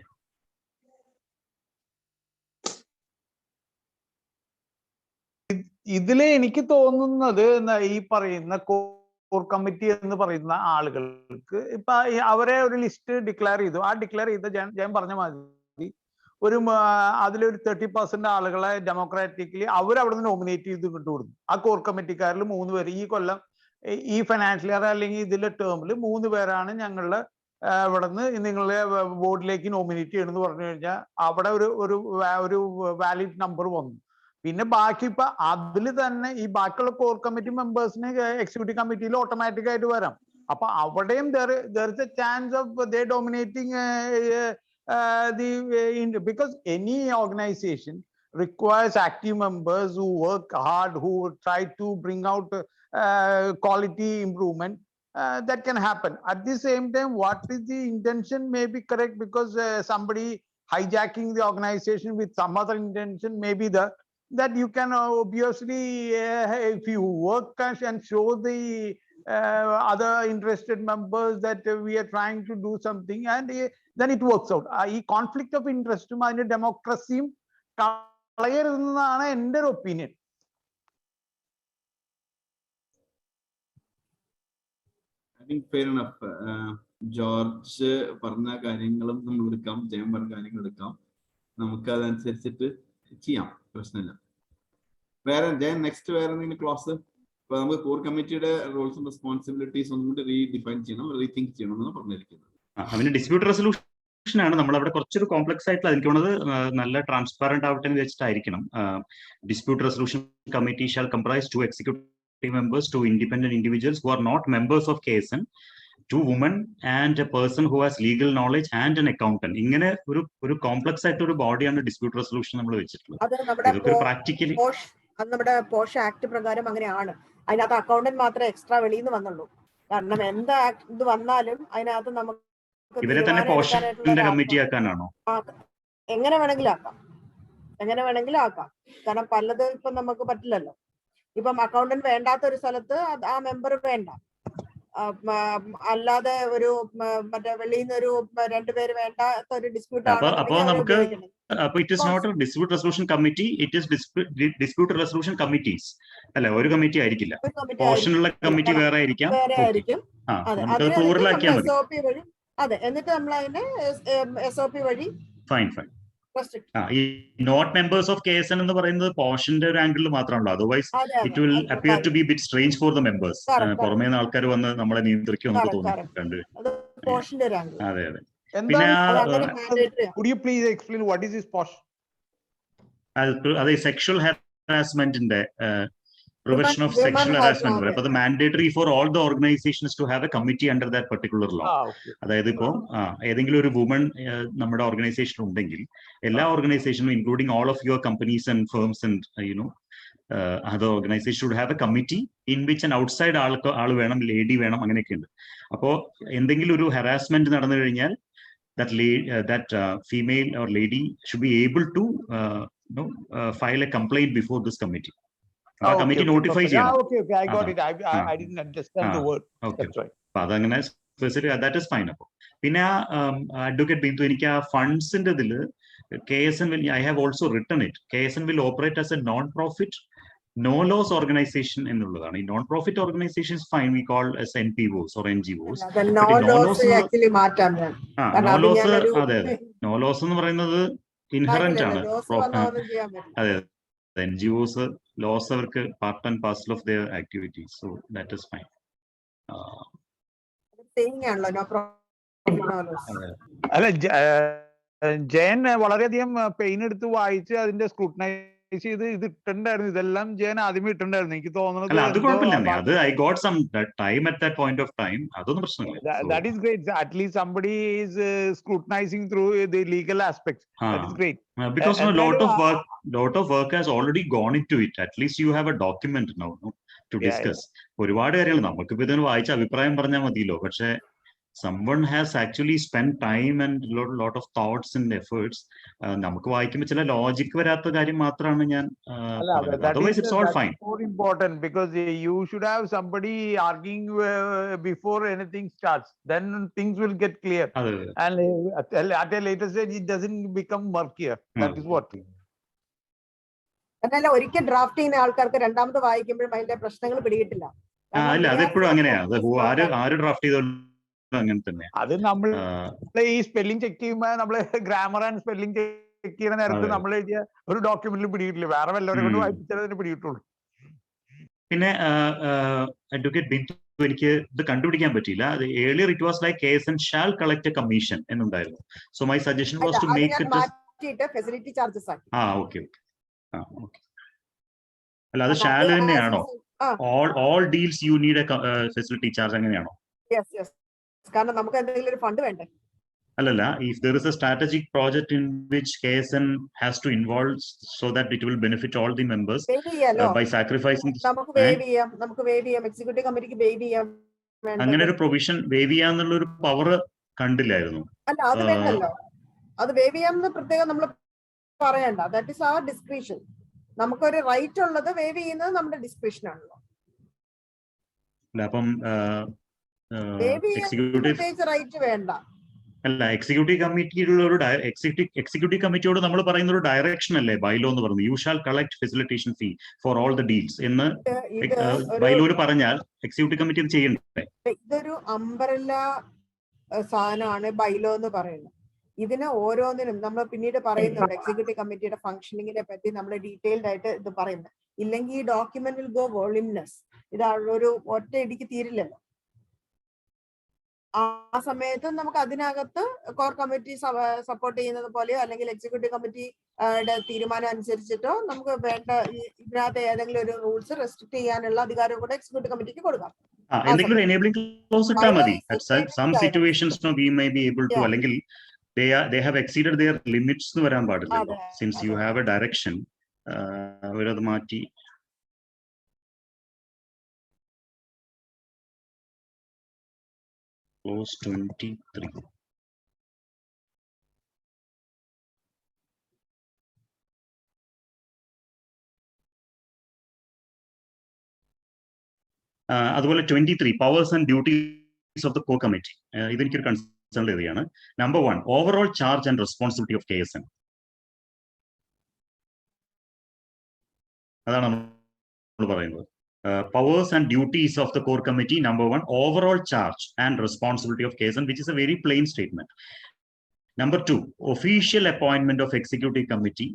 ഇതില് എനിക്ക് തോന്നുന്നത് ഈ പറയുന്ന കോർ കമ്മിറ്റി എന്ന് പറയുന്ന ആളുകൾക്ക് ഇപ്പൊ അവരെ ഒരു ലിസ്റ്റ് ഡിക്ലെയർ ചെയ്തു. ആ ഡിക്ലെയർ ചെയ്ത ഞാൻ പറഞ്ഞ മാതിരി അതിലൊരു 30% ആളുകളെ ഡെമോക്രാറ്റിക്കലി അവരവിടെ നിന്ന് നോമിനേറ്റ് ചെയ്ത് കൊടുത്തു. ആ കോർ കമ്മിറ്റിക്കാരിൽ 3 പേര് ഈ കൊല്ലം ഈ ഫൈനാൻഷ്യൽ ഇയർ അല്ലെങ്കിൽ ഇതിലെ ടേമിൽ 3 പേരാണ് ഞങ്ങളുടെ ഇവിടെ നിന്ന് നിങ്ങളെ ബോർഡിലേക്ക് നോമിനേറ്റ് ചെയ്യണമെന്ന് പറഞ്ഞു കഴിഞ്ഞാൽ അവിടെ ഒരു വാലിഡ് നമ്പർ വന്നു. പിന്നെ ബാക്കി ഇപ്പൊ അതിൽ തന്നെ ഈ ബാക്കിയുള്ള കോർ കമ്മിറ്റി മെമ്പേഴ്സിന് എക്സിക്യൂട്ടീവ് കമ്മിറ്റിയിൽ ഓട്ടോമാറ്റിക് ആയിട്ട് വരാം. അപ്പൊ അവിടെയും there is a chance of they dominating because any organization requires active members who work hard, who try to bring out quality improvement. That can happen. At the same time, what is the intention may be correct, because somebody hijacking the organization with some other intention may be that you can obviously if you work and show the other interested members that we are trying to do something, and then it works out. ഈ conflict of interest അതിന്റെ ഡെമോക്രസിയും കളയരുതെന്നാണ് എൻ്റെ ഒരു opinion. Fair enough. George പറഞ്ഞ കാര്യങ്ങളും നമ്മൾ എടുക്കാം, ജയം പറഞ്ഞ കാര്യങ്ങൾ എടുക്കാം, നമുക്ക് അതനുസരിച്ചിട്ട് ചെയ്യാം, പ്രശ്നമില്ല. ജയൻ നെക്സ്റ്റ് വേറെ എന്തെങ്കിലും ക്ലോസ്? ഇപ്പൊ നമുക്ക് കോർ കമ്മിറ്റിയുടെ റോൾസും റെസ്പോൺസിബിലിറ്റീസ് ഒന്നും കൂടി റീഡിഫൈൻ ചെയ്യണം, റീതിങ്ക് ചെയ്യണം എന്നാണ് പറഞ്ഞിരിക്കുന്നത്. അതിന് ഡിസ്പ്യൂട്ട് റെസൊല്യൂഷൻ ആണ് നമ്മൾ അവിടെ കുറച്ചൊരു കോംപ്ലക്സ് ആയിട്ടുള്ള എനിക്ക് തോന്നുന്നത് നല്ല ട്രാൻസ്പാരന്റ് ആവട്ടെ എന്ന് വെച്ചിട്ടായിരിക്കണം. Dispute resolution committee shall comprise 2 executive members, 2 independent individuals who are not members of KSN, 2 women and a person who has legal knowledge and an accountant. ഇങ്ങനെ ഒരു കോംപ്ലക്സ് ആയിട്ട് ഒരു ബോഡിയാണ് ഡിസ്പ്യൂട്ട് റെസൊല്യൂഷൻ നമ്മൾ വെച്ചിട്ടുള്ളത്. ഇതൊക്കെ പ്രാക്ടിക്കലി നമ്മുടെ പോഷ് ആക്ട് പ്രകാരം അങ്ങനെയാണ്. അതിനകത്ത് അക്കൗണ്ടന്റ് മാത്രമേ എക്സ്ട്രാ വെളിയിൽ നിന്ന് വന്നുള്ളൂ. കാരണം എന്താ ഇത് വന്നാലും അതിനകത്ത് നമുക്ക് ഇവരെ തന്നെ പോർഷന്റെ കമ്മിറ്റി ആക്കാനാണോ? എങ്ങനെ വേണമെങ്കിലും ആക്കാം, എങ്ങനെ വേണമെങ്കിലും ആക്കാം. കാരണം പലത് ഇപ്പം നമുക്ക് പറ്റില്ലല്ലോ. ഇപ്പം അക്കൗണ്ടന്റ് വേണ്ടാത്ത ഒരു സ്ഥലത്ത് ആ മെമ്പർ വേണ്ട, അല്ലാതെ ഒരു മറ്റേ വെളിയിൽ നിന്ന് ഒരു 2 പേര് വേണ്ടാത്ത ഒരു ഡിസ്പ്യൂട്ട് അപ്പൊ it is not a dispute resolution committee, it is dispute resolution committees അല്ല, ഒരു കമ്മിറ്റി ആയിരിക്കില്ല. പോർഷനുള്ള കമ്മിറ്റി വേറെ ആയിരിക്കാം. നമുക്ക് പ്ലൂറൽ ആക്കിയാൽ മതി. അതെ, എന്നിട്ട് നമ്മൾ അതിനെ SOP വഴി ഫൈൻ. ഈ നോട്ട് മെമ്പേഴ്സ് ഓഫ് KSN എന്ന് പറയുന്നത് പോർഷന്റെ ഒരു ആംഗിളിൽ മാത്രമാണല്ലോ. Otherwise it will appear to be bit strange for the members. പുറമേ നിന്ന് ആൾക്കാർ വന്ന് നമ്മളെ നിയന്ത്രിക്കും നമുക്ക് തോന്നുന്നുണ്ട്. അതെ. പിന്നെ അതെ, sexual ഹാരാസ്മെന്റിന്റെ prevention of sexual harassment. But the mandatory for all the organizations to have a committee under that particular law. അതായത് ഇപ്പോ ഏതെങ്കിലും ഒരു വുമൺ നമ്മുടെ ഓർഗനൈസേഷൻ ഉണ്ടെങ്കിൽ എല്ലാ ഓർഗനൈസേഷനും including all of your companies and firms and other organizations should have a committee in which an outside ആൾ വേണം, lady വേണം, അങ്ങനെയൊക്കെ ഉണ്ട്. അപ്പോൾ എന്തെങ്കിലും ഒരു ഹറാസ്മെന്റ് നടന്നു കഴിഞ്ഞാൽ that female or lady should be able to file a complaint before this committee. Committee notify ചെയ്യണം. I got it. I didn't understand the word. That's right. അതങ്ങനെ സ്പെസിഫിക്, ദാറ്റ് ഇസ് ഫൈൻ. അപ്പോൾ പിന്നെ advocate Bindu, എനിക്ക് ആ ഫണ്ട്സിന്റെ ഇതിൽ KSN will, I have also written it, KSN will operate as a non-profit no loss organization എന്നുള്ളതാണ്. ഈ non profit organisations fine, we call as NPOs or NGOs. No loss അതെ, no loss എന്ന് പറയുന്നത് inherent ആണ്. അതെ, NGOs laws അവർക്ക് part and parcel of their activities, so that is fine. അല്ല, ജയൻ വളരെയധികം പെയിൻ എടുത്ത് വായിച്ച് അതിന്റെ സ്ക്രൂട്ടനൈസ് ചെയ്ത് ഇത് ഇട്ടുണ്ടായിരുന്നു. ഇതെല്ലാം ജയൻ ആദ്യമേ ഇട്ടുണ്ടായിരുന്നു. എനിക്ക് തോന്നുന്നത് അത് കുഴപ്പമില്ല, അത് I got some time at that point of time. അതൊന്നും പ്രശ്നമില്ല. That is great. At least somebody is scrutinizing through the legal aspects. That is great. Because a lot of work has already gone into it. At least you have a document now to discuss. ഒരുപാട് കാര്യങ്ങൾ നമുക്കിപ്പോ ഇതിന് വായിച്ച അഭിപ്രായം പറഞ്ഞാൽ മതിയല്ലോ. പക്ഷെ someone has actually spent time and lot of thoughts and efforts. നമുക്ക് വായിക്കുമ്പോൾ ചില ലോജിക് വരാത്ത കാര്യം മാത്രമാണ് ഞാൻ otherwise it's all fine. More important because you should have somebody arguing before anything starts, then things will get clear, and at a later stage it doesn't become murkier. That is what. എന്നല്ല, ഒരിക്കൽ draft ചെയ്യുന്ന ആൾക്കാർക്ക് രണ്ടാമത് വായിക്കുമ്പോഴും അതിന്റെ പ്രശ്നങ്ങൾ പിടികിട്ടില്ല. അല്ല, അതെപ്പോഴും അങ്ങനെയാണ്. ആര് ഡ്രാഫ്റ്റ് ചെയ്തോളും അങ്ങനെ തന്നെ. അത് നമ്മൾ ഈ സ്പെല്ലിംഗ് ചെക്ക് ചെയ്യുമ്പോൾ നമ്മള് ഗ്രാമർ ആൻഡ് സ്പെല്ലിംഗ് ചെക്ക് ചെയ്യുന്ന നേരത്ത് നമ്മൾ എഴുതിയ ഒരു ഡോക്യുമെന്റിൽ പിടിയിട്ടില്ല, വേറെ വല്ലവരെ കൊണ്ട് വായിപ്പിച്ചാലേ പിടിയിട്ടുള്ളൂ. പിന്നെ അഡ്വക്കേറ്റ് ബിന്ദു, എനിക്ക് ഇത് കണ്ടുപിടിക്കാൻ പറ്റിയില്ല. Earlier it was like KSN shall collect a commission എന്നുണ്ടായിരുന്നു. So my suggestion was to make it facility charges ആക്കി. ഓക്കെ. അല്ല, അത് ഷാൽ തന്നെയാണോ? all deals you need a facility charge, അങ്ങനെയാണോ? Yes. കാരണം നമുക്ക് എന്തെങ്കിലും ഒരു ഫണ്ട് വേണ്ടേ? അല്ലല്ല, if there is a strategic project in which KSN has to involve so that it will benefit all the members by sacrificing, നമുക്ക് wave ചെയ്യാം, executive കമ്മിറ്റിക്ക് വേവ് ചെയ്യാം. അങ്ങനെ ഒരു പ്രൊവിഷൻ വേവ് ചെയ്യാന്നുള്ള ഒരു പവർ കണ്ടില്ലായിരുന്നു. അല്ല, അത് വേണ്ടല്ലോ. അത് വേവ് ചെയ്യാമെന്ന് പ്രത്യേകം നമ്മൾ പറയണ്ട. That is their description. നമുക്കൊരു റൈറ്റ് ഉള്ളത് വേവ് ചെയ്യുന്നത് നമ്മുടെ ഡിസ്ക്രിപ്ഷൻ ആണല്ലോ. അപ്പം റൈറ്റ് വേണ്ട. അല്ല, എക്സിക്യൂട്ടീവ് കമ്മിറ്റിയിലുള്ള ഒരു എക്സിക്യൂട്ടീവ് കമ്മിറ്റിയോട് നമ്മൾ പറയുന്ന ഒരു ഡയറക്ഷൻ അല്ലേ ബൈലോ എന്ന് പറയുന്നത്. You shall collect facilitation fee for all the deals എന്ന് ബൈലോര് പറഞ്ഞാൽ എക്സിക്യൂട്ടീവ് കമ്മിറ്റി അത് ചെയ്യണ്ടേ? ഇതൊരു അംബ്രല്ല സാധനമാണ് ബൈലോ എന്ന് പറയുന്നത്. ഇതിന് ഓരോന്നിനും നമ്മൾ പിന്നീട് പറയുന്നുണ്ട്. എക്സിക്യൂട്ടീവ് കമ്മിറ്റിയുടെ ഫംഗ്ഷനിങ്ങിനെ പറ്റി നമ്മൾ ഡീറ്റെയിൽഡ് ആയിട്ട് ഇത് പറയുന്നത്. ഇല്ലെങ്കിൽ ഈ ഡോക്യുമെന്റ് വിൽ ഗോ വോളിംനെസ്. ഇത് ഒരു ഒറ്റ ഇടിക്ക് തീരില്ലല്ലോ. ആ സമയത്ത് നമുക്ക് അതിനകത്ത് കോർ കമ്മിറ്റി സപ്പോർട്ട് ചെയ്യുന്നത് പോലെയോ അല്ലെങ്കിൽ എക്സിക്യൂട്ടീവ് കമ്മിറ്റിയുടെ തീരുമാനം അനുസരിച്ചിട്ടോ നമുക്ക് വേണ്ട ഇതിനകത്ത് ഏതെങ്കിലും ഒരു റൂൾസ് റെസ്ട്രിക്ട് ചെയ്യാനുള്ള അധികാരം കൂടെ എക്സിക്യൂട്ടീവ് കമ്മിറ്റിക്ക് കൊടുക്കാം. എന്തെങ്കിലും എനേബിളിംഗ് ക്ലോസ് ഇട്ടാൽ മതി. Some situations we may be able to, അല്ലെങ്കിൽ they have exceeded their limits എന്ന് വരാൻ പാടില്ലല്ലോ. Since you have a direction, അവരത് മാറ്റി Clause 23. അതുപോലെ 23 powers and duties of the core committee. ഇതെനിക്കൊരു കൺസേൺ ഏരിയയാണ്. Number 1, overall charge and responsibility of KSN. അതാണ് നമ്മൾ പറയുന്നത്. Powers and duties of the core committee. Number 1, overall charge and responsibility of KSN, which is a very plain statement. Number 2, official appointment of executive committee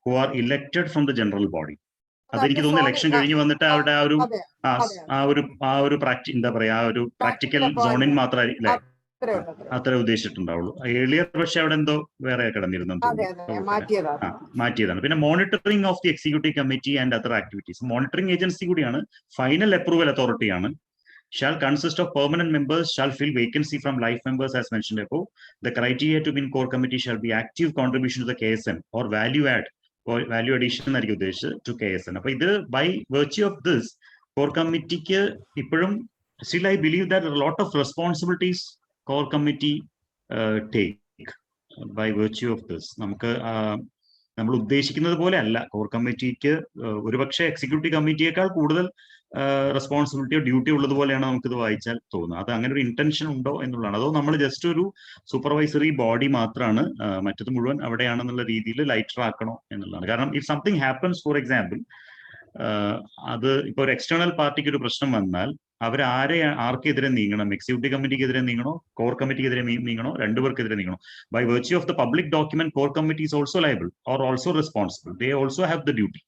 who are elected from the general body. അതെനിക്ക് തോന്നുന്നു election കഴിഞ്ഞ് വന്നിട്ട് അവരുടെ ആ ഒരു എന്താ പറയാ ആ ഒരു പ്രാക്ടിക്കൽ സോണിൽ മാത്രമായിരിക്കും അത്ര ഉദ്ദേശിച്ചിട്ടുണ്ടാവുള്ളൂ. ഏർലിയർ പക്ഷെ അവിടെ എന്തോ വേറെ കിടന്നിരുന്നു മാറ്റിയതാണ്. പിന്നെ monitoring of the executive committee and other activities. Monitoring agency കൂടിയാണ്, ഫൈനൽ അപ്രൂവൽ അതോറിറ്റിയാണ്. Shall consist of permanent members, shall fill vacancy from life members as mentioned above. The criteria to be in core committee shall be active contribution to the KSN or value addition എന്നായിരിക്കും ഉദ്ദേശിച്ചത് to KSN. അപ്പൊ ഇത് by virtue of this core committeeക്ക് ഇപ്പോഴും still I believe that a lot of responsibilities core committee take by virtue of this. നമുക്ക് നമ്മൾ ഉദ്ദേശിക്കുന്നത് പോലെ അല്ല കോർ കമ്മിറ്റിക്ക് ഒരുപക്ഷെ എക്സിക്യൂട്ടീവ് കമ്മിറ്റിയേക്കാൾ കൂടുതൽ റെസ്പോൺസിബിലിറ്റിയോ ഡ്യൂട്ടി ഉള്ളതുപോലെയാണ് നമുക്കിത് വായിച്ചാൽ തോന്നുന്നത്. അത് അങ്ങനെ ഒരു ഇന്റൻഷൻ ഉണ്ടോ എന്നുള്ളതാണ്. അതോ നമ്മൾ ജസ്റ്റ് ഒരു സൂപ്പർവൈസറി ബോഡി മാത്രമാണ്, മറ്റത് മുഴുവൻ അവിടെയാണെന്നുള്ള രീതിയിൽ ലൈറ്റർ ആക്കണോ എന്നുള്ളതാണ്. കാരണം if something happens, for example, അത് ഇപ്പൊ ഒരു എക്സ്റ്റേണൽ പാർട്ടിക്ക് ഒരു പ്രശ്നം വന്നാൽ അവർ ആർക്കെതിരെ നീങ്ങണം? എക്സിക്യൂട്ടീവ് കമ്മിറ്റിക്കെതിരെ നീങ്ങണോ, കോർ കമ്മിറ്റിക്കെതിരെ നീങ്ങണോ, രണ്ടുപേർക്കെതിരെ നീങ്ങണോ? By virtue of the public document core committee is also liable or also responsible. They also have the duty.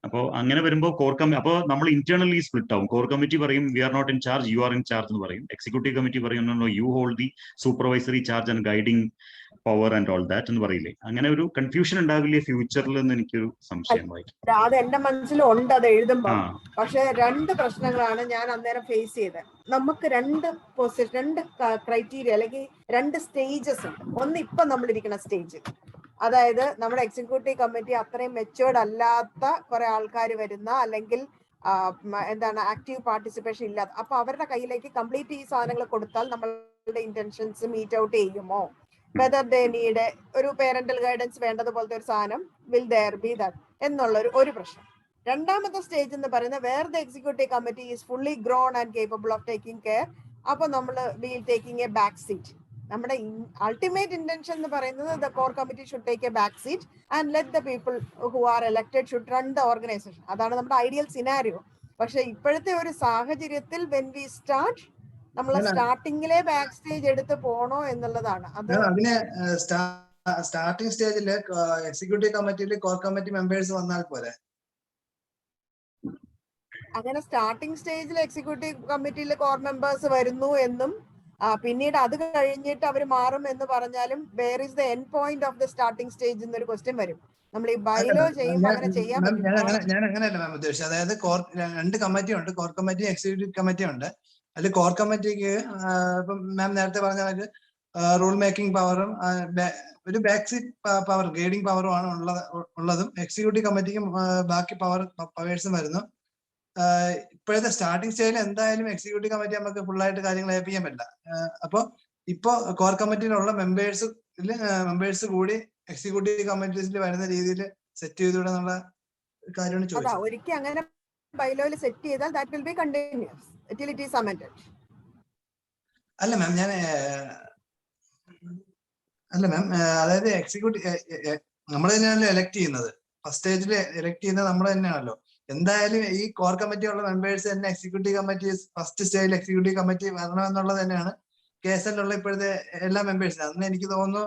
അപ്പോൾ അങ്ങനെ വരുമ്പോൾ അപ്പോൾ നമ്മൾ ഇന്റേണലി സ്പ്ലിറ്റ് ആവും. കോർ കമ്മിറ്റി പറയും we are not in charge, you are in charge എന്ന് പറയും. Executive committee പറയും no you hold the supervisory charge and guiding power and all that എന്ന് പറയില്ലേ? അങ്ങനെ ഒരു കൺഫ്യൂഷൻ ഉണ്ടാവില്ലേ ഫ്യൂച്ചറിൽ എന്ന് എനിക്കൊരു സംശയം വായിക്കും. അത് എന്റെ മനസ്സിലുണ്ട് അത് എഴുതുമ്പോ. പക്ഷെ 2 പ്രശ്നങ്ങളാണ് ഞാൻ അന്നേരം ഫേസ് ചെയ്തത്. നമുക്ക് 2 ക്രൈറ്റീരിയ അല്ലെങ്കിൽ 2 സ്റ്റേജസ് ഉണ്ട്. ഒന്ന് ഇപ്പൊ നമ്മളിരിക്കുന്ന സ്റ്റേജ്, അതായത് നമ്മുടെ എക്സിക്യൂട്ടീവ് കമ്മിറ്റി അത്രയും മെച്ചുവേർഡ് അല്ലാത്ത കുറെ ആൾക്കാർ വരുന്ന, അല്ലെങ്കിൽ എന്താണ് ആക്റ്റീവ് പാർട്ടിസിപ്പേഷൻ ഇല്ലാത്ത, അപ്പൊ അവരുടെ കയ്യിലേക്ക് കംപ്ലീറ്റ് ഈ സാധനങ്ങൾ കൊടുത്താൽ നമ്മളുടെ ഇന്റൻഷൻസ് മീറ്റ് ഔട്ട് ചെയ്യുമോ? വെദർ ദേ നീഡ് ഒരു പേരന്റൽ ഗൈഡൻസ് വേണ്ടതുപോലത്തെ ഒരു സാധനം, വിൽ ദെയർ ബി ദാറ്റ് എന്നുള്ള ഒരു പ്രശ്നം. രണ്ടാമത്തെ സ്റ്റേജ് എന്ന് പറയുന്നത് where the executive committee is fully grown and capable of taking care. അപ്പൊ നമ്മൾ will taking a back seat. നമ്മുടെ അൾട്ടിമേറ്റ് ഇന്റൻഷൻ എന്ന് പറയുന്നത് the core committee should take a back seat and let the people who are elected should run the organisation. അതാണ് നമ്മുടെ ideal scenario. പക്ഷെ ഇപ്പോഴത്തെ ഒരു സാഹചര്യത്തിൽ വെൻ വി സ്റ്റാർട്ട്, നമ്മൾ സ്റ്റാർട്ടിങ്ങിലെ ബാക്ക് സ്റ്റേജ് എടുത്ത് പോണോ എന്നുള്ളതാണ്. അത് അതിന് സ്റ്റാർട്ടിംഗ് സ്റ്റേജില് എക്സിക്യൂട്ടീവ് കമ്മിറ്റിയിൽ കോർ കമ്മിറ്റി മെമ്പേഴ്സ് വന്നാൽ പോലെ. അങ്ങനെ സ്റ്റാർട്ടിംഗ് സ്റ്റേജിൽ എക്സിക്യൂട്ടീവ് കമ്മിറ്റിയിൽ കോർ മെമ്പേഴ്സ് വരുന്നു എന്നും പിന്നീട് അത് കഴിഞ്ഞിട്ട് അവർ മാറും എന്ന് പറഞ്ഞാലും where is the end point of the starting stage എന്നൊരു ക്വസ്റ്റ്യൻ വരും. നമ്മൾ ഈ ബൈലോ ചെയ്യുമ്പോൾ അങ്ങനെ ചെയ്യാൻ പറ്റും. ഞാൻ അങ്ങനെയല്ല മാം ഉദ്ദേശിച്ചത്. അതായത് 2 കമ്മിറ്റി ഉണ്ട്, കോർ കമ്മിറ്റി എക്സിക്യൂട്ടീവ് കമ്മിറ്റി ഉണ്ട്. അതിൽ കോർ കമ്മിറ്റിക്ക് ഇപ്പം മാം നേരത്തെ പറഞ്ഞ റൂൾ മേക്കിംഗ് പവറും ഒരു ബാക്ക് സീറ്റ് പവർ ഗൈഡിംഗ് പവറും ആണ് ഉള്ളതും. എക്സിക്യൂട്ടീവ് കമ്മിറ്റിക്കും ബാക്കി പവേഴ്സും വരുന്നു. ഇപ്പോഴത്തെ സ്റ്റാർട്ടിംഗ് സ്റ്റേജിൽ എന്തായാലും എക്സിക്യൂട്ടീവ് കമ്മിറ്റി നമുക്ക് ഫുള്ളായിട്ട് കാര്യങ്ങൾ ഏൽപ്പിക്കാൻ പറ്റില്ല. അപ്പൊ ഇപ്പൊ കോർ കമ്മിറ്റിയിലുള്ള മെമ്പേഴ്സ് കൂടി എക്സിക്യൂട്ടീവ് കമ്മിറ്റീസിൽ വരുന്ന രീതിയിൽ സെറ്റ് ചെയ്തുകൂടെ എന്നുള്ള കാര്യമാണ് ചോദിച്ചത്. ഒരിക്കൽ അങ്ങനെ ബൈലോയിൽ സെറ്റ് ചെയ്താൽ that will be continuous until it is amended. അല്ല മാം അതായത് എക്സിക്യൂട്ടീവ് നമ്മൾ തന്നെയാണല്ലോ എലക്ട് ചെയ്യുന്നത്. ഫസ്റ്റ് സ്റ്റേജിൽ എലക്ട് ചെയ്യുന്നത് നമ്മൾ തന്നെയാണല്ലോ. എന്തായാലും ഈ കോർ കമ്മിറ്റിയുള്ള മെമ്പേഴ്സ് തന്നെ എക്സിക്യൂട്ടീവ് കമ്മിറ്റി ഫസ്റ്റ് സ്റ്റേജിൽ എക്സിക്യൂട്ടീവ് കമ്മിറ്റി വരണമെന്നുള്ളത് തന്നെയാണ് KSNലുള്ള ഇപ്പോഴത്തെ എല്ലാ മെമ്പേഴ്സിനും. അന്ന് എനിക്ക് തോന്നുന്നു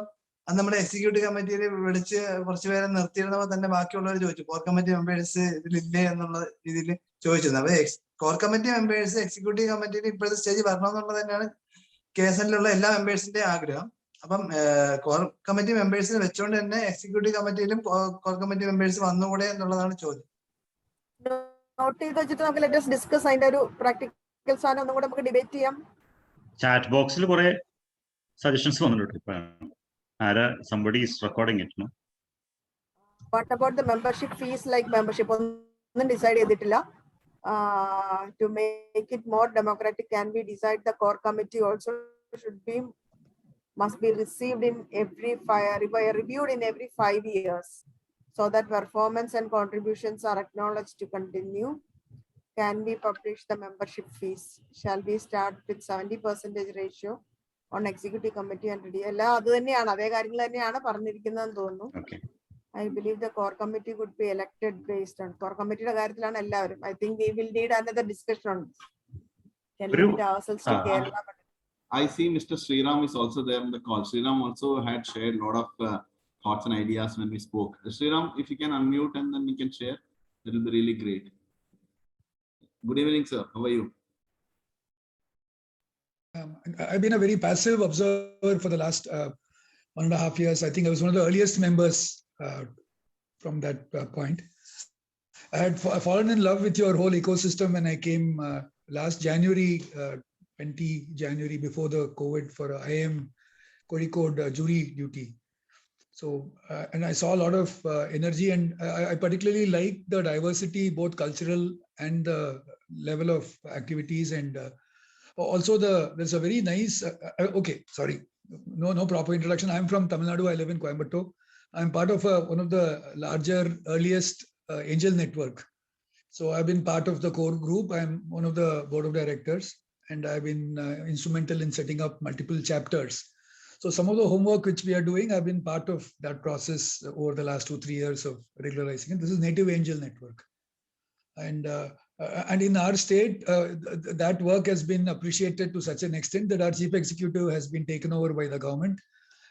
അന്ന് നമ്മുടെ എക്സിക്യൂട്ടീവ് കമ്മിറ്റിയിൽ വിളിച്ച് കുറച്ച് പേരെ നിർത്തിയിരുന്നപ്പോൾ തന്നെ ബാക്കിയുള്ളവർ ചോദിച്ചു കോർ കമ്മിറ്റി മെമ്പേഴ്സ് ഇതിലില്ലേ എന്നുള്ള രീതിയിൽ ചോദിച്ചിരുന്നു. അപ്പൊ കോർ കമ്മിറ്റി മെമ്പേഴ്സ് എക്സിക്യൂട്ടീവ് കമ്മിറ്റിയിൽ ഇപ്പോഴത്തെ സ്റ്റേജ് വരണമെന്നുള്ളത് തന്നെയാണ് KSNലുള്ള എല്ലാ മെമ്പേഴ്സിന്റെ ആഗ്രഹം. അപ്പം കോർ കമ്മിറ്റി മെമ്പേഴ്സിനെ വെച്ചുകൊണ്ട് തന്നെ എക്സിക്യൂട്ടീവ് കമ്മിറ്റിയിലും കോർ കമ്മിറ്റി മെമ്പേഴ്സ് വന്നുകൂടെ എന്നുള്ളതാണ് ചോദ്യം. നോട്ട് ചെയ്ത് വെച്ചിട്ട് നമുക്ക് ലെറ്റ് ഡിസ്കസ് അതിന്റെ ഒരു പ്രാക്ടിക്കൽ സാധനം ഒന്നും കൂടെ നമുക്ക് ഡിബേറ്റ് ചെയ്യാം. ചാറ്റ് ബോക്സിൽ കുറെ സജഷൻസ് വന്നിട്ടുണ്ട്. somebody is recording it, no? What about the membership fees? Like membership ഒന്നും ഡിസൈഡ് ചെയ്തിട്ടില്ല. To make it more democratic, can we decide the core committee also must be received in reviewed in every 5 years, so that performance and contributions are acknowledged to continue. Can we publish the membership fees? Shall we start with 70% ratio on executive committee and Okay. I believe the core committee would be elected based on core committee. I think we will need another discussion on this. Can limit ourselves to Kerala. I see Mr. Sriram is also there in the call. Sriram also had shared a lot of thoughts and ideas when we spoke. Sriram, if you can unmute and then we can share, it will be really great. Good evening, sir. How are you? I've been a very passive observer for the last 1.5 years. I think I was one of the earliest members from that point. I had fallen in love with your whole ecosystem when I came last January, 20 January, before the COVID, for IAM Kozhikode jury duty. So, and I saw a lot of energy, and I particularly like the diversity, both cultural and the level of activities, and also there's a very nice, okay, sorry, no proper introduction. I'm from Tamil Nadu. I live in Coimbatore. I'm part of one of the larger, earliest angel network. So I've been part of the core group. I'm one of the board of directors, and I've been instrumental in setting up multiple chapters. So some of the homework which we are doing, I've been part of that process over the last 2-3 years of regularizing it. This is Native Angel Network. And in our state, that work has been appreciated to such an extent that our chief executive has been taken over by the government.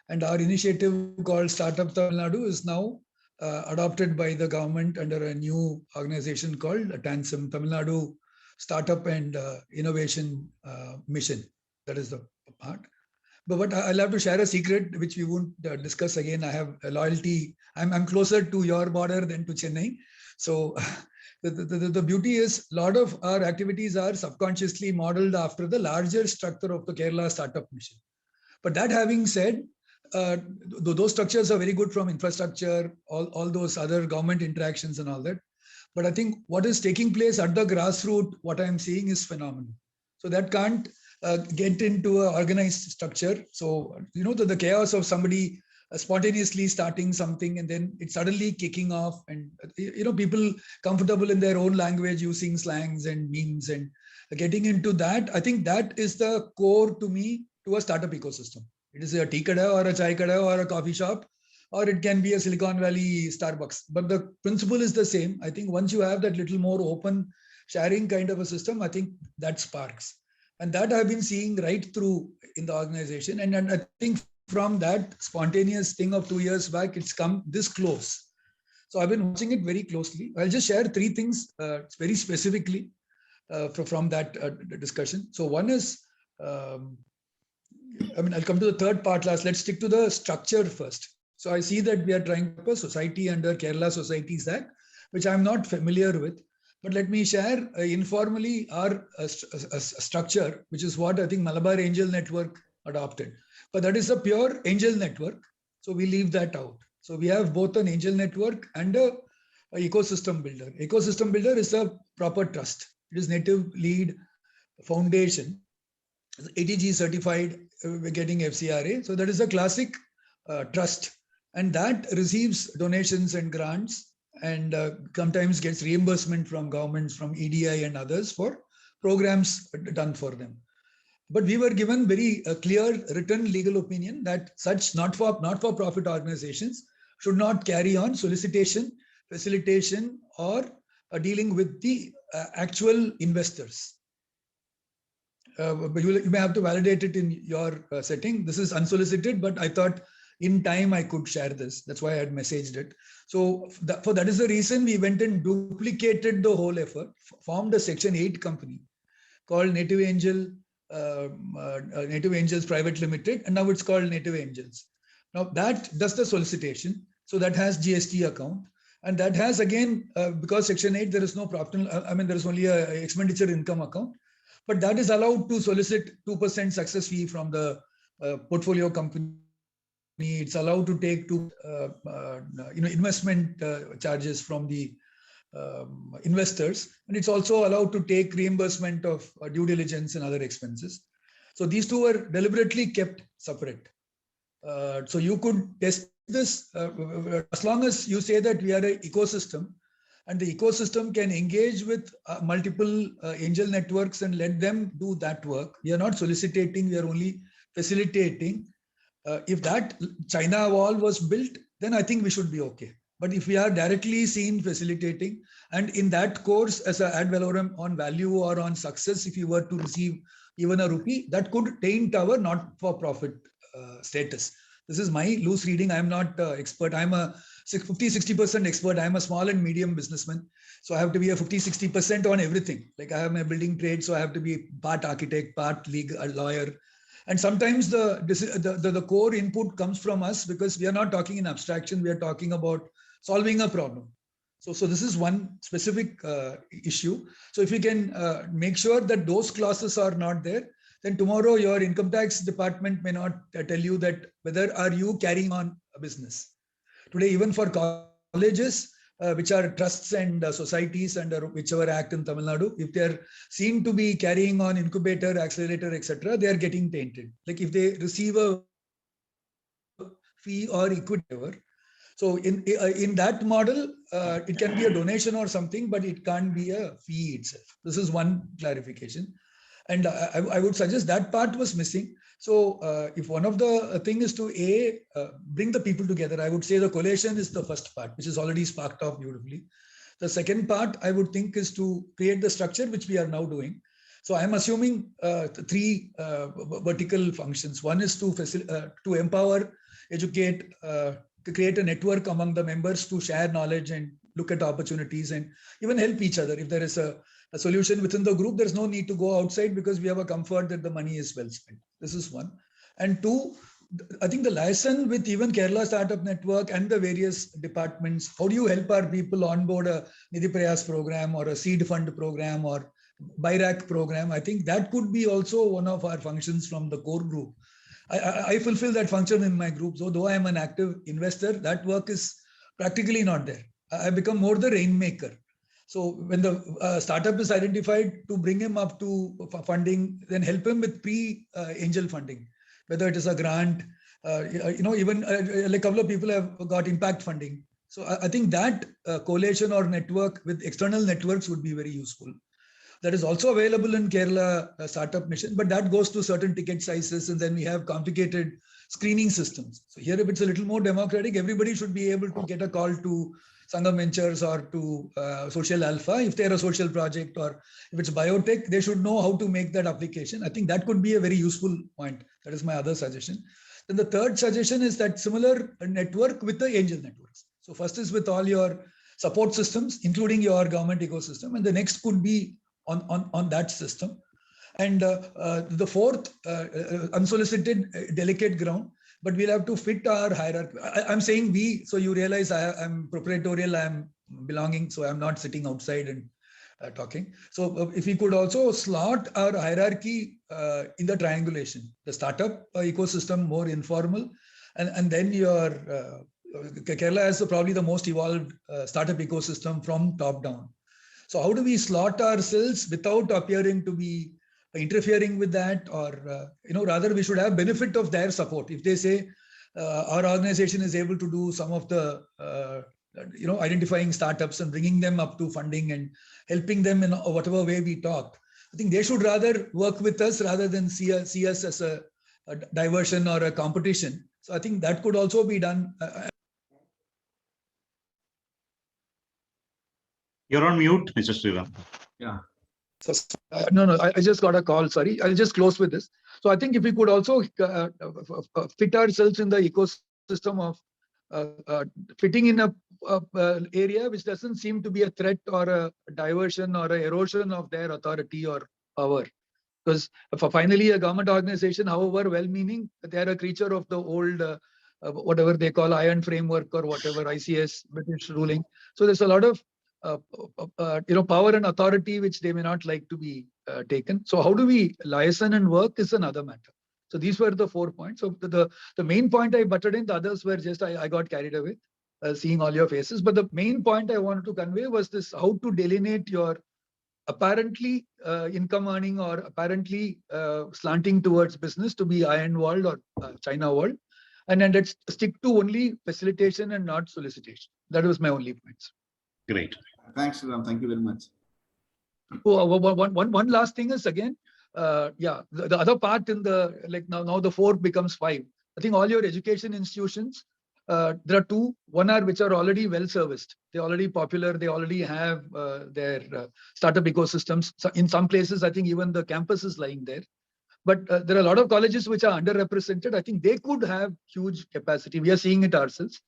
And our initiative called Startup Tamil Nadu is now adopted by the government under a new organization called TANSIM, Tamil Nadu Startup and Innovation Mission. That is the part. But I'll have to share a secret, which we won't discuss again. I have a loyalty. I'm closer to your border than to Chennai. So the beauty is a lot of our activities are subconsciously modeled after the larger structure of the Kerala Startup Mission. But that having said, those structures are very good from infrastructure, all those other government interactions and all that. But I think what is taking place at the grassroots, what I'm seeing is phenomenal. So that can't get into an organized structure. So, you know, the chaos of somebody spontaneously starting something and then it's suddenly kicking off, and, you know, people comfortable in their own language using slangs and memes and getting into that. I think that is the core to me to a startup ecosystem. It is a tea kada or a chai kada or a coffee shop, or it can be a Silicon Valley Starbucks. But the principle is the same. I think once you have that little more open sharing kind of a system, I think that sparks. And that I've been seeing right through in the organization. And I think from that spontaneous thing of 2 years back, it's come this close. So I've been watching it very closely. I'll just share 3 things very specifically from that discussion. So one is, I'll come to the third part last. Let's stick to the structure first. So I see that we are trying to put a society under Kerala Societies Act, which I'm not familiar with. But let me share informally our structure, which is what I think Malabar Angel Network adopted. But that is a pure angel network. So we leave that out. So we have both an angel network and a ecosystem builder. Ecosystem builder is a proper trust. It is Native Lead Foundation, ATG certified, we're getting FCRA. So that is a classic trust. And that receives donations and grants, and sometimes gets reimbursement from governments, from EDI and others for programs done for them. But we were given very clear written legal opinion that such not-for-profit organizations should not carry on solicitation, facilitation, or dealing with the actual investors. But you may have to validate it in your setting. This is unsolicited, but I thought in time I could share this. That's why I had messaged it. So that is the reason we went and duplicated the whole effort, formed a Section 8 company called Native Angels Private Limited, and now it's called Native Angels. Now that does the solicitation. So that has GST account, and that has, again, because Section 8, there is no profit. There is only a expenditure income account, but that is allowed to solicit 2% success fee from the portfolio company. It's allowed to take investment charges from the investors, and it's also allowed to take reimbursement of due diligence and other expenses. So these two were deliberately kept separate. So you could test this as long as you say that we are an ecosystem, and the ecosystem can engage with multiple angel networks and let them do that work. We are not soliciting, we are only facilitating. If that China wall was built, then I think we should be okay. But if we are directly seen facilitating, and in that course as an ad valorem on value or on success, if you were to receive even a rupee, that could taint our not-for-profit status. This is my loose reading. I'm not expert. I'm a 50-60% expert. I'm a small and medium businessman. So I have to be a 50-60% on everything. Like I have my building trade, so I have to be part architect, part legal lawyer. And sometimes the core input comes from us because we are not talking in abstraction. We are talking about solving a problem. So this is one specific issue. So if you can make sure that those clauses are not there, then tomorrow your income tax department may not tell you that whether are you carrying on a business. Today, even for colleges, which are trusts and societies under whichever act in Tamil Nadu, if they're seen to be carrying on incubator, accelerator, etc., they are getting tainted. Like if they receive a fee or equity. So in that model, it can be a donation or something, but it can't be a fee itself. This is one clarification. And I would suggest that part was missing. So if one of the thing is to bring the people together, I would say the collation is the first part, which is already sparked off beautifully. The second part I would think is to create the structure, which we are now doing. So I'm assuming three vertical functions. One is to empower, educate, to create a network among the members to share knowledge and look at opportunities and even help each other. If there is a solution within the group, there's no need to go outside because we have a comfort that the money is well spent. This is one. And two, I think the liaison with even Kerala Startup Network and the various departments, how do you help our people onboard a Nidhi Prayas program or a seed fund program or ByeLaw program? I think that could be also one of our functions from the core group. I fulfill that function in my group. So though I am an active investor, that work is practically not there. I become more the rainmaker. So when the startup is identified, to bring him up to funding, then help him with pre-angel funding, whether it is a grant, even like a couple of people have got impact funding. So I think that coalition or network with external networks would be very useful. That is also available in Kerala Startup Mission, but that goes to certain ticket sizes, and then we have complicated screening systems. So here, if it's a little more democratic, everybody should be able to get a call to Sangam Ventures or to Social Alpha. If they're a social project, or if it's biotech, they should know how to make that application. I think that could be a very useful point. That is my other suggestion. Then the third suggestion is that similar network with the angel networks. So first is with all your support systems, including your government ecosystem, and the next could be on that system. And the fourth, unsolicited, delicate ground, but we'll have to fit our hierarchy. I'm saying we, so you realize I'm proprietorial, I'm belonging, so I'm not sitting outside and talking. So if we could also slot our hierarchy in the triangulation, the startup ecosystem more informal, and then your Kerala has probably the most evolved startup ecosystem from top down. So how do we slot ourselves without appearing to be interfering with that, or rather we should have benefit of their support. If they say our organization is able to do some of the identifying startups and bringing them up to funding and helping them in whatever way we talk, I think they should rather work with us rather than see us as a diversion or a competition. So I think that could also be done. You're on mute, Mr. Sriram. Yeah. So, no, I just got a call. Sorry, I'll just close with this. So I think if we could also fit ourselves in the ecosystem of fitting in a area which doesn't seem to be a threat or a diversion or a erosion of their authority or power. Because finally, a government organization, however well-meaning, they are a creature of the old, whatever they call iron framework or whatever, ICS, British ruling. So there's a lot of power and authority which they may not like to be taken. So how do we liaison and work is another matter. So these were the 4 points. So the main point I butted in, the others were just I got carried away seeing all your faces. But the main point I wanted to convey was this: how to delineate your apparently income earning or apparently slanting towards business to be iron world or China world. And then let's stick to only facilitation and not solicitation. That was my only points. Great. Thanks, Sriram. Thank you very much. One last thing is again, the other part in the, like now the 4 becomes 5. I think all your education institutions, there are 2. One are which are already well serviced. They're already popular. They already have their startup ecosystems. So in some places, I think even the campus is lying there. But there are a lot of colleges which are underrepresented. I think they could have huge capacity. We are seeing it ourselves.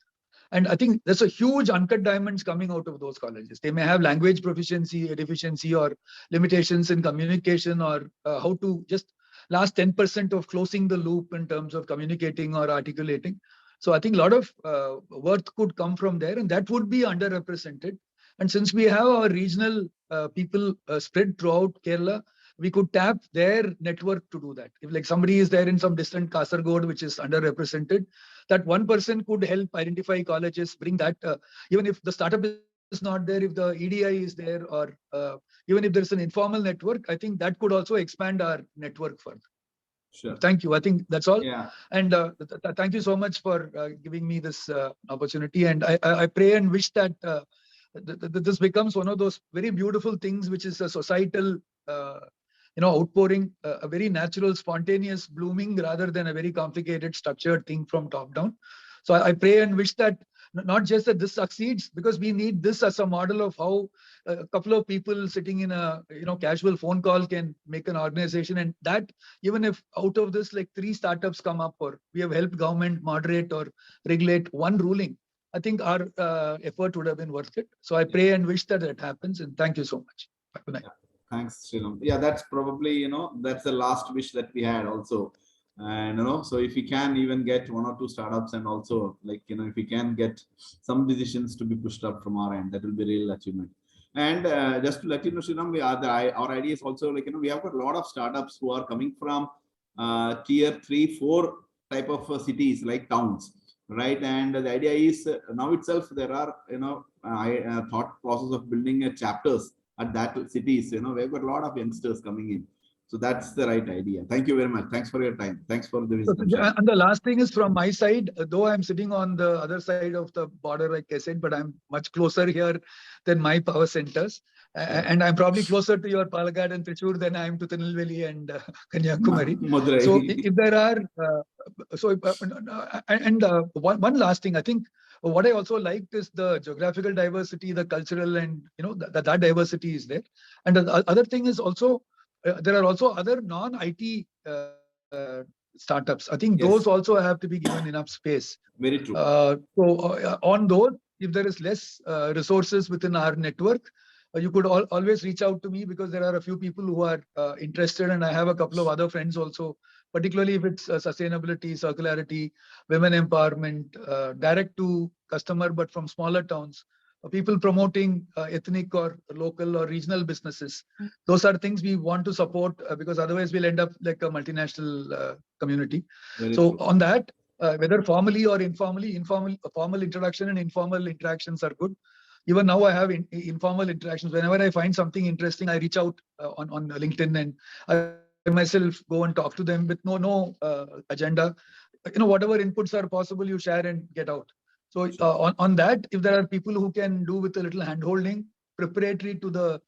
And I think there's a huge uncut diamonds coming out of those colleges. They may have language proficiency, deficiency, or limitations in communication, or how to just last 10% of closing the loop in terms of communicating or articulating. So I think a lot of worth could come from there, and that would be underrepresented. And since we have our regional people spread throughout Kerala, we could tap their network to do that. If like somebody is there in some distant Kasargod, which is underrepresented, that one person could help identify colleges, bring that, even if the startup is not there, if the EDI is there, or even if there's an informal network, I think that could also expand our network further. Sure. Thank you. I think that's all. Yeah. And thank you so much for giving me this opportunity. And I pray and wish that this becomes one of those very beautiful things, which is a societal outpouring, a very natural, spontaneous blooming rather than a very complicated, structured thing from top down. So I pray and wish that not just that this succeeds, because we need this as a model of how a couple of people sitting in a casual phone call can make an organization, and that even if out of this like 3 startups come up, or we have helped government moderate or regulate one ruling, I think our effort would have been worth it. So I pray and wish that it happens, and thank you so much. Good night. Thanks, Sriram. Yeah, that's probably, that's the last wish that we had also. And, so if we can even get 1 or 2 startups, and also like, if we can get some decisions to be pushed up from our end, that will be a real achievement. And just to let you know, Sriram, our idea is also like, we have got a lot of startups who are coming from tier 3, 4 type of cities, like towns, right? And the idea is now itself, there are, thought process of building chapters at that cities. We've got a lot of youngsters coming in. So that's the right idea. Thank you very much. Thanks for your time. Thanks for the wisdom. And the last thing is from my side, though I'm sitting on the other side of the border, like I said, but I'm much closer here than my power centers. And I'm probably closer to your Palakkad and Trichy than I am to Tirunelveli and Kanyakumari. Madurai. So if there are, one last thing, I think what I also liked is the geographical diversity, the cultural, and that diversity is there. And the other thing is also, there are also other non-IT startups. I think those also have to be given enough space. Very true. On those, if there is less resources within our network, you could always reach out to me, because there are a few people who are interested, and I have a couple of other friends also, particularly if it's sustainability, circularity, women empowerment, direct to customer, but from smaller towns. People promoting ethnic or local or regional businesses. Those are things we want to support, because otherwise we'll end up like a multinational community. Very so true. On that, whether formally or informally, formal introduction and informal interactions are good. Even now I have informal interactions. Whenever I find something interesting, I reach out on LinkedIn, and I myself go and talk to them with no agenda. Whatever inputs are possible, you share and get out. So on that, if there are people who can do with a little hand-holding, preparatory to the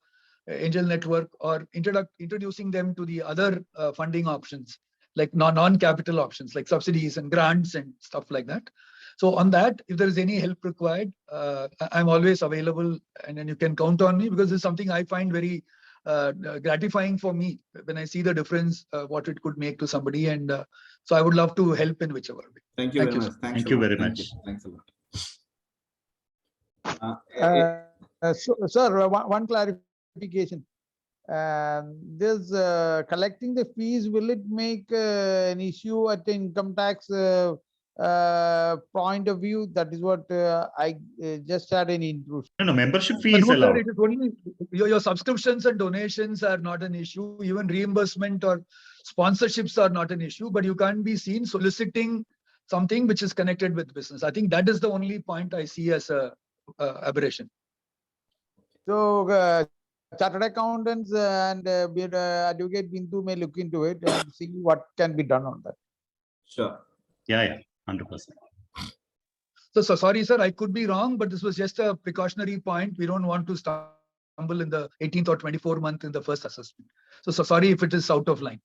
angel network, or introducing them to the other funding options, like non-capital options, like subsidies and grants and stuff like that. So on that, if there is any help required, I'm always available, and then you can count on me, because it's something I find very gratifying for me when I see the difference, what it could make to somebody. And so I would love to help in whichever way. Thank you very much. Thank you very much. Thanks a lot. Sir, one clarification. This collecting the fees, will it make an issue at the income tax point of view? That is what I just had an intrusion. No, membership fee is Sir, allowed. it is only your subscriptions and donations are not an issue. Even reimbursement or sponsorships are not an issue, but you can't be seen soliciting something which is connected with business. I think that is the only point I see as a aberration. So chartered accountants and advocate Bindu may look into it and see what can be done on that. Sure. Yeah, 100%. So sorry, sir, I could be wrong, but this was just a precautionary point. We don't want to stumble in the 18th or 24th month in the first assessment. So sorry if it is out of line.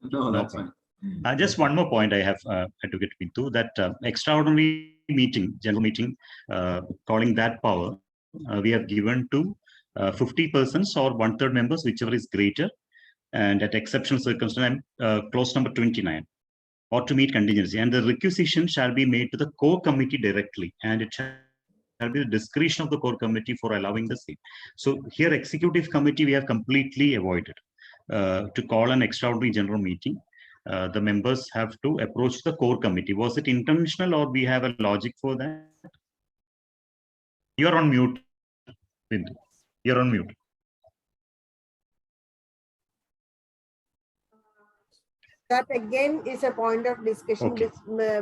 No, that's fine. Just one more point I have to get into that extraordinary meeting, general meeting, calling that power, we have given to 50 persons or 1/3 members, whichever is greater, and at exceptional circumstance, clause number 29, or to meet contingency, and the requisition shall be made to the core committee directly, and it shall be the discretion of the core committee for allowing the same. So here, executive committee we have completely avoided to call an extraordinary general meeting. The members have to approach the core committee. Was it intentional or we have a logic for that? You're on mute, Bindu. You're on mute. That again is a point of discussion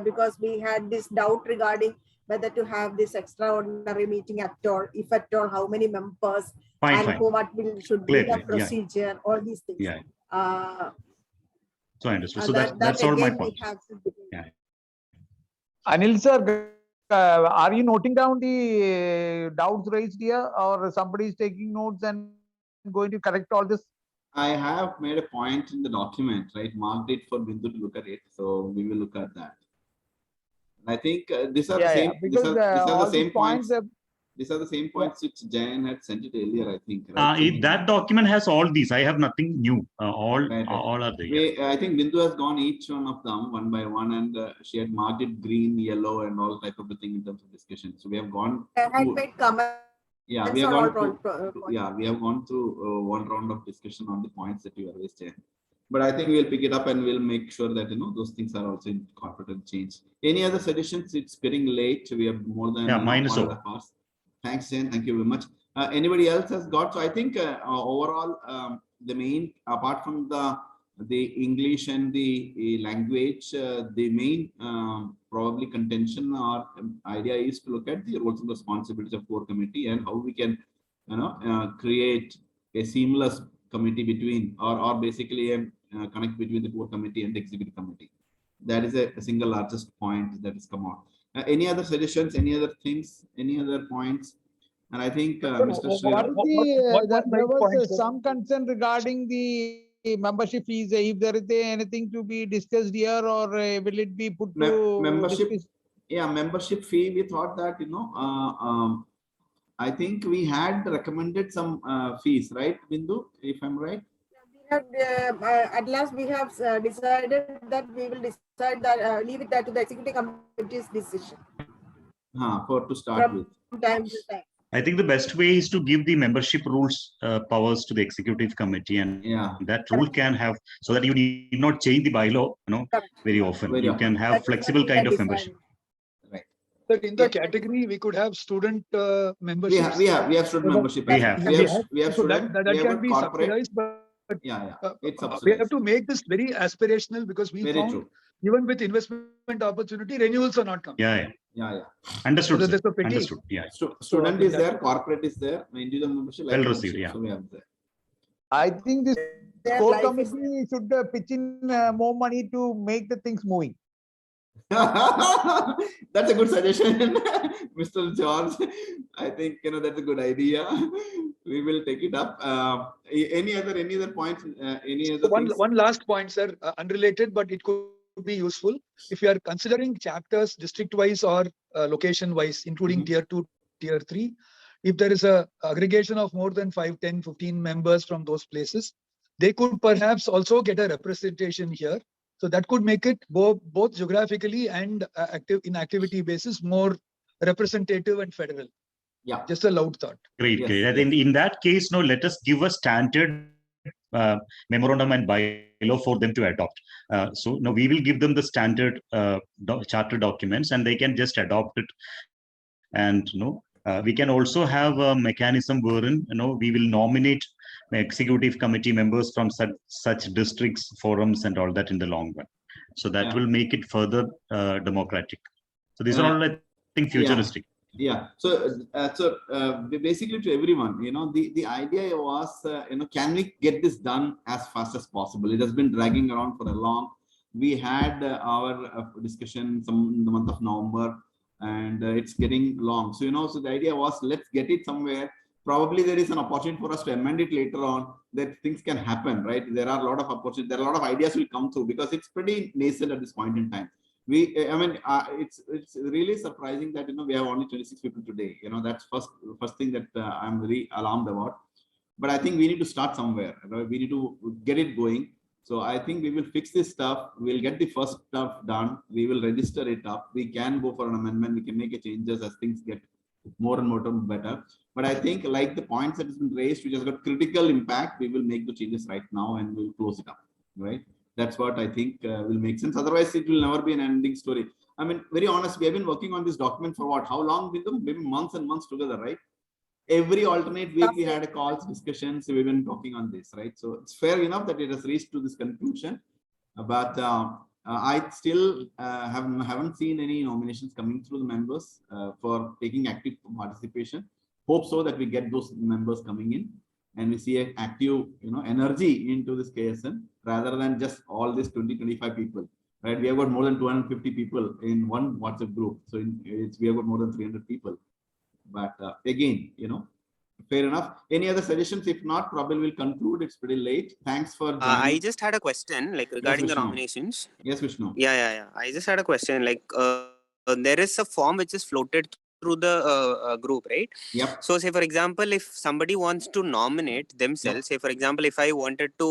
because we had this doubt regarding whether to have this extraordinary meeting at all, if at all, how many members, what should be the procedure, all these things. So I understood. So that's all my point. Anil sir, are you noting down the doubts raised here, or somebody is taking notes and going to correct all this? I have made a point in the document, right? Marked it for Bindu to look at it, so we will look at that. I think these are the same. These are the same points. These are the same points which Jayan had sent it earlier, I think. Right? That document has all these. I have nothing new. All are there. I think Bindu has gone each one of them one by one, and she had marked it green, yellow, and all type of the thing in terms of discussion. So we have gone. Yeah, we have gone through one round of discussion on the points that you have raised. But I think we'll pick it up and we'll make sure that those things are also incorporated and changed. Any other suggestions? It's getting late. We have more than 1.5 hours. Thanks, Jane. Thank you very much. Anybody else has got? So I think overall, the main, apart from the English and the language, the main probably contention or idea is to look at the roles and responsibilities of core committee and how we can create a seamless committee between or basically a connect between the core committee and the executive committee. That is a single largest point that has come out. Any other suggestions, any other things, any other points? And I think Mr. There was some concern regarding the membership fees. If there is anything to be discussed here, or will it be put to membership? Yeah, membership fee. We thought that I think we had recommended some fees, right, Bindu? If I'm right. At last we have decided that we will decide that leave it that to the executive committee's decision. To start with. From time to time. I think the best way is to give the membership rules powers to the executive committee, and that rule can have, so that you need not change the bylaw, very often. You can have flexible kind of membership. Right. So in the category, we could have student membership. We have student membership. We have student. That can be subsidized, but it's subsidized. We have to make this very aspirational because we found even with investment opportunity, renewals are not coming. Yeah. Understood. So understood. Yeah. Student is there, corporate is there, individual membership. Well received. Yeah. So we have there. I think this core committee should pitch in more money to make the things moving. That's a good suggestion, Mr. George. I think that's a good idea. We will take it up. Any other points? Any other one last point, sir, unrelated, but it could be useful. If you are considering chapters district-wise or location-wise, including tier 2, tier 3, if there is a aggregation of more than 5, 10, 15 members from those places, they could perhaps also get a representation here. So that could make it both geographically and in activity basis more representative and federal. Yeah, just a loud thought. Great. I think in that case, let us give a standard memorandum and bylaw for them to adopt. So now we will give them the standard charter documents, and they can just adopt it. And we can also have a mechanism wherein we will nominate executive committee members from such districts, forums, and all that in the long run. So that will make it further democratic. So these are all, I think, futuristic. Yeah. So, basically to everyone, the idea was, can we get this done as fast as possible? It has been dragging around for a long. We had our discussion in the month of November, and it's getting long. So, so the idea was, let's get it somewhere. Probably there is an opportunity for us to amend it later on, that things can happen, right? There are a lot of opportunities, there are a lot of ideas will come through, because it's pretty nascent at this point in time. It's really surprising that, we have only 26 people today. That's first thing that I'm very alarmed about. But I think we need to start somewhere. We need to get it going. So I think we will fix this stuff. We'll get the first stuff done. We will register it up. We can go for an amendment. We can make a changes as things get more and more better. But I think, like the points that has been raised, which has got critical impact, we will make the changes right now and we'll close it up, right? That's what I think will make sense. Otherwise, it will never be an ending story. I mean, very honest, we have been working on this document for what? How long with them? Maybe months and months together, right? Every alternate week we had a calls, discussions. We've been talking on this, right? So it's fair enough that it has reached to this conclusion. But I still haven't seen any nominations coming through the members for taking active participation. Hope so that we get those members coming in, and we see an active, energy into this KSN, rather than just all this 20-25 people, right? We have got more than 250 people in one WhatsApp group. So we have got more than 300 people. But again, fair enough. Any other suggestions? If not, probably we'll conclude. It's pretty late. Thanks for joining. I just had a question, like regarding the nominations. Yes, Vishnu. Yeah. I just had a question, like there is a form which is floated through the group, right? Yep. So say for example, if somebody wants to nominate themselves, say for example, if I wanted to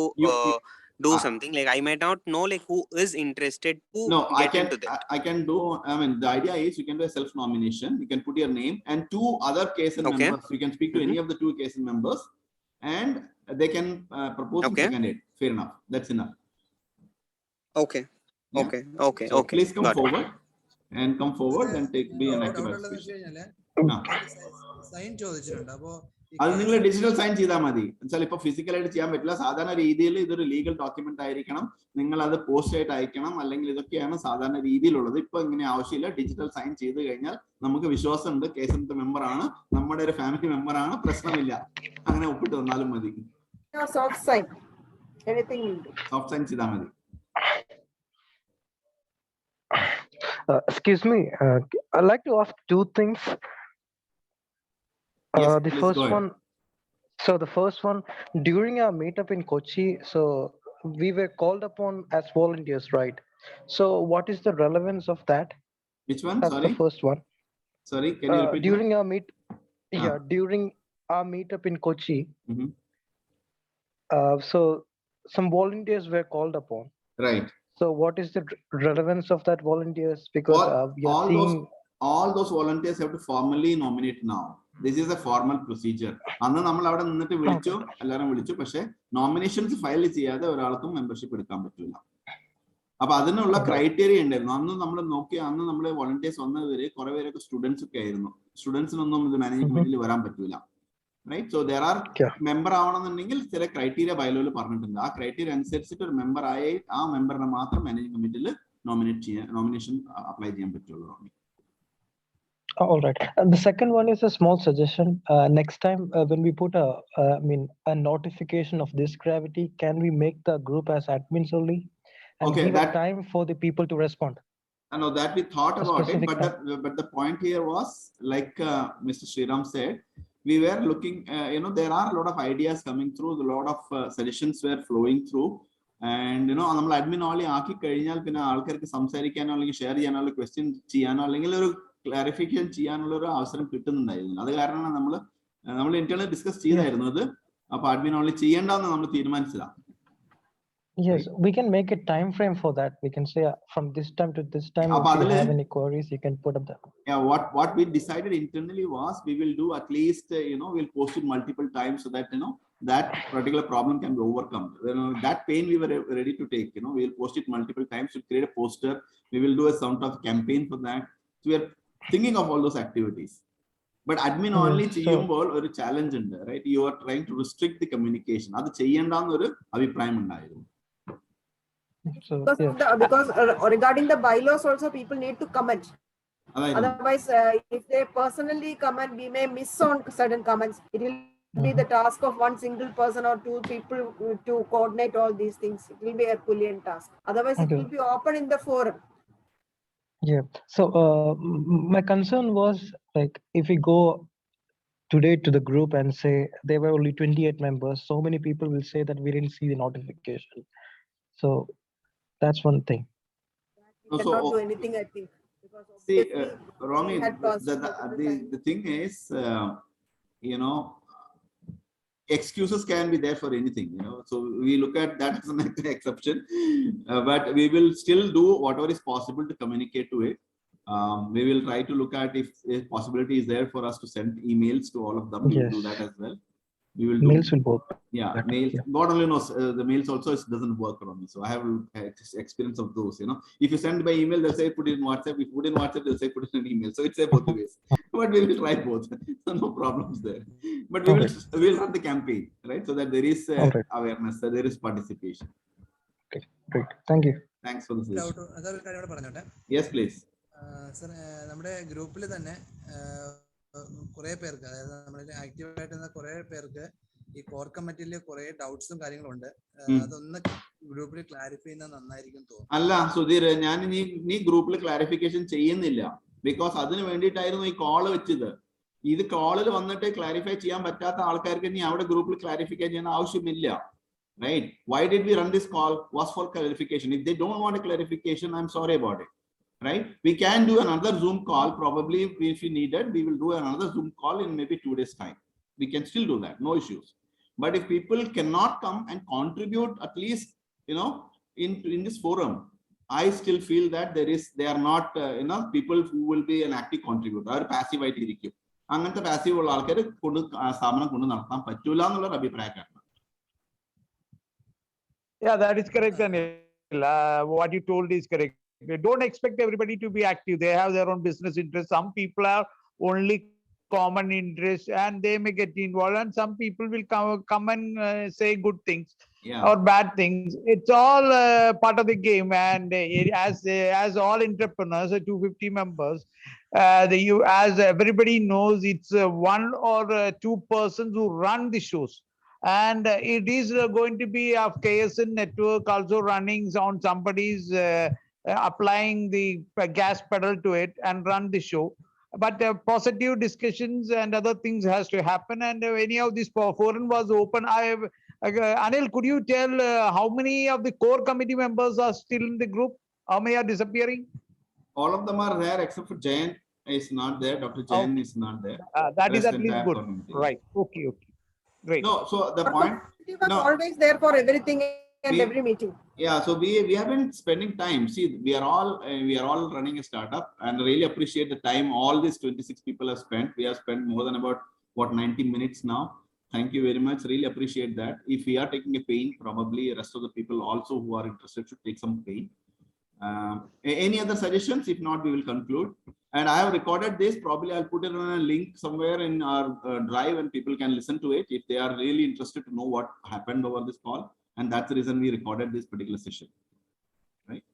do something, like I might not know like who is interested to get into that. I can do, the idea is you can do a self-nomination. You can put your name and 2 other KSN members. You can speak to any of the 2 KSN members, and they can propose a candidate. Fair enough. That's enough. Okay. Yeah. Okay. So please come forward. And come forward and be an active participation. Sign ചോദിച്ചിട്ടുണ്ട്. അപ്പോ അത് നിങ്ങൾ digital sign ചെയ്താൽ മതി. എന്നുവെച്ചാൽ ഇപ്പൊ ഫിസിക്കലായിട്ട് ചെയ്യാൻ പറ്റില്ല. സാധാരണ രീതിയിൽ ഇതൊരു ലീഗൽ ഡോക്യുമെന്റ് ആയിരിക്കണം. നിങ്ങൾ അത് പോസ്റ്റ് ആയിട്ട് അയക്കണം, അല്ലെങ്കിൽ ഇതൊക്കെയാണ് സാധാരണ രീതിയിലുള്ളത്. ഇപ്പൊ ഇങ്ങനെ ആവശ്യമില്ല. ഡിജിറ്റൽ സൈൻ ചെയ്ത് കഴിഞ്ഞാൽ നമുക്ക് വിശ്വാസമുണ്ട്, കേസിന്റെ മെമ്പർ ആണ്, നമ്മുടെ ഒരു ഫാമിലി മെമ്പർ ആണ്, പ്രശ്നമില്ല. അങ്ങനെ ഒപ്പിട്ട് തന്നാലും മതി. സോഫ്റ്റ് സൈൻ സോഫ്റ്റ് സൈൻ ചെയ്താൽ മതി. Excuse me, I'd like to ask 2 things. Yes, The first one, during our meetup in Kochi, so we were called upon as volunteers, right? So what is the relevance of that? Which one? That's Sorry? the first one. Sorry, can you repeat? During our during our meetup in Kochi, so some volunteers were called upon. Right. So what is the relevance of that volunteers? Because we are seeing all those volunteers have to formally nominate now. This is a formal procedure. അന്ന് നമ്മൾ അവിടെ നിന്നിട്ട് വിളിച്ചു, എല്ലാവരും വിളിച്ചു. പക്ഷെ nominations file ചെയ്യാതെ ഒരാൾക്കും മെമ്പർഷിപ്പ് എടുക്കാൻ പറ്റില്ല. അപ്പൊ അതിനുള്ള ക്രൈറ്റീരിയ ഉണ്ടായിരുന്നു. അന്ന് നമ്മൾ നോക്കിയ, അന്ന് നമ്മള് വോളണ്ടിയേഴ്സ് വന്നവര് കുറെ പേരൊക്കെ സ്റ്റുഡൻസ് ഒക്കെ ആയിരുന്നു. സ്റ്റുഡൻസിനൊന്നും ഇത് മാനേജിംഗ് കമ്മിറ്റിയിൽ വരാൻ പറ്റൂല. Right. So there are member ആവണമെന്നുണ്ടെങ്കിൽ ചില ക്രൈറ്റീരിയ ബൈലോയിൽ പറഞ്ഞിട്ടുണ്ട്. ആ ക്രൈറ്റീരിയ അനുസരിച്ചിട്ട് ഒരു മെമ്പർ ആയി ആ മെമ്പറിനെ മാത്രം മാനേജിംഗ് കമ്മിറ്റിയിൽ നോമിനേഷൻ അപ്ലൈ ചെയ്യാൻ പറ്റുള്ളൂ. All right. The second one is a small suggestion. Next time when we put a notification of this gravity, can we make the group as admins only and give a time for the people to respond? I know that we thought about it, but the point here was, like Mr. Sriram said, we were looking, there are a lot of ideas coming through, a lot of suggestions were flowing through, and നമ്മൾ admin ഓളി ആക്കി കഴിഞ്ഞാൽ പിന്നെ ആൾക്കാർക്ക് സംസാരിക്കാനോ അല്ലെങ്കിൽ share ചെയ്യാനോ അല്ലെങ്കിൽ question ചെയ്യാനോ അല്ലെങ്കിൽ ഒരു ക്ലാരിഫിക്കേഷൻ ചെയ്യാനുള്ള ഒരു അവസരം കിട്ടുന്നുണ്ടായിരുന്നു. അത് കാരണമാണ് നമ്മൾ ഇന്റേണൽ ഡിസ്കസ് ചെയ്തായിരുന്നു അത്. അപ്പൊ അഡ്മിൻ ഓൺലി ചെയ്യേണ്ടെന്ന് നമ്മൾ തീരുമാനിച്ചതാണ്. Yes, we can make a time frame for that. We can say from this time to this time, if you have any queries, you can put up that. Yeah, what we decided internally was we will do at least, we'll post it multiple times so that, that particular problem can be overcome. That pain we were ready to take, we'll post it multiple times to create a poster. We will do a sort of campaign for that. So we are thinking of all those activities. But admin only ചെയ്യുമ്പോൾ ഒരു challenge ഉണ്ട്, right? You are trying to restrict the communication. അത് ചെയ്യേണ്ടെന്ന് ഒരു അഭിപ്രായം ഉണ്ടായിരുന്നു. Because regarding the bylaws also, people need to comment. Otherwise, if they personally comment, we may miss on certain comments. It will be the task of one single person or two people to coordinate all these things. It will be a Herculean task. Otherwise, it will be open in the forum. Yeah. So my concern was like if we go today to the group and say there were only 28 members, so many people will say that we didn't see the notification. So that's one thing. We cannot do anything, I think. Because see, obviously, Romy, we had the thing is, you know, excuses can be there for anything, you know, so we look at that as an exception, but we will still do whatever is possible to communicate to it. We will try to look at if possibility is there for us to send emails to all of them. We will do that as well. We will do Mails will work. Yeah, mails. Yeah. God only knows the mails also doesn't work on me. So I have experience of those. You know, if you send by email, they'll say put it in WhatsApp. If you put in WhatsApp, they'll say put it in email. So it's a both ways. But we will try both. So no problems there. But we will run the campaign, right? So that there is awareness, that there is participation. Okay, great. Thank you. Thanks for the suggestion. Yes, please. Sir, നമ്മുടെ ഗ്രൂപ്പിൽ തന്നെ കുറെ പേർക്ക്, അതായത് നമ്മുടെ ആക്റ്റീവായിട്ട് കുറെ പേർക്ക് ഈ കോർ കമ്മിറ്റിയിൽ കുറെ ഡൗട്ട്സും കാര്യങ്ങളുണ്ട്. അതൊന്ന് ഗ്രൂപ്പിൽ ക്ലാരിഫൈ ചെയ്യുന്നത് നന്നായിരിക്കും തോന്നുന്നു. അല്ല സുധീർ, ഞാൻ നീ ഗ്രൂപ്പിൽ ക്ലാരിഫിക്കേഷൻ ചെയ്യുന്നില്ല. ബിക്കോസ് അതിന് വേണ്ടിയിട്ടായിരുന്നു ഈ കോള് വെച്ചത്. ഇത് കോളിൽ വന്നിട്ട് ക്ലാരിഫൈ ചെയ്യാൻ പറ്റാത്ത ആൾക്കാർക്ക് ഇനി അവിടെ ഗ്രൂപ്പിൽ ക്ലാരിഫൈ ചെയ്യേണ്ട ആവശ്യമില്ല. Right? Why did we run this call? Was for clarification. If they don't want a clarification, I'm sorry about it. Right? We can do another Zoom call. Probably if we needed, we will do another Zoom call in maybe 2 days time. We can still do that. No issues. But if people cannot come and contribute, at least, you know, in this forum, I still feel that they are not, people who will be an active contributor or passive ആയിട്ടിരിക്കും. അങ്ങനത്തെ passive ഉള്ള ആൾക്കാർ സ്ഥാപനം കൊണ്ട് നടത്താൻ പറ്റൂല എന്നുള്ള അഭിപ്രായക്കാരാണ്. Yeah, that is correct, Anil. What you told is correct. They don't expect everybody to be active. They have their own business interests. Some people are only common interests and they may get involved, and some people will come and say good things or bad things. It's all part of the game. And as all entrepreneurs, 250 members, as everybody knows, it's one or two persons who run the shows. And it is going to be of KSN network also running on somebody's applying the gas pedal to it and run the show. But positive discussions and other things has to happen. And any of this forum was open. Anil, could you tell how many of the core committee members are still in the group? How many are disappearing? All of them are there except for Jayan is not there. Dr. Jayan is not there. That is at least good. Right. Okay. Great. No, so the point was always there for everything and every meeting. Yeah, so we have been spending time. See, we are all running a startup, and really appreciate the time all these 26 people have spent. We have spent more than about 90 minutes now. Thank you very much. Really appreciate that. If we are taking a pain, probably the rest of the people also who are interested should take some pain. Any other suggestions? If not, we will conclude. And I have recorded this. Probably I'll put it on a link somewhere in our drive, and people can listen to it if they are really interested to know what happened over this call. And that's the reason we recorded this particular session. Right?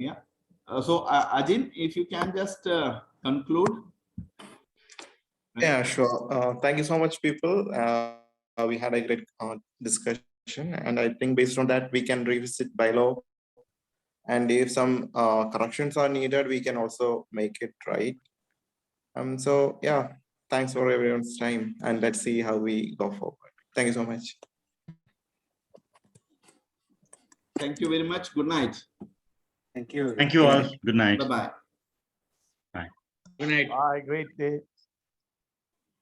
Yeah. So Ajin, if you can just conclude. Right? Yeah, sure. Thank you so much, people. We had a great discussion, and I think based on that, we can revisit ByeLaw. And if some corrections are needed, we can also make it right. So yeah, thanks for everyone's time, and let's see how we go forward. Thank you so much. Thank you very much. Good night. Thank you all. Good night. Bye-bye. Bye. Good night. Bye. Great day.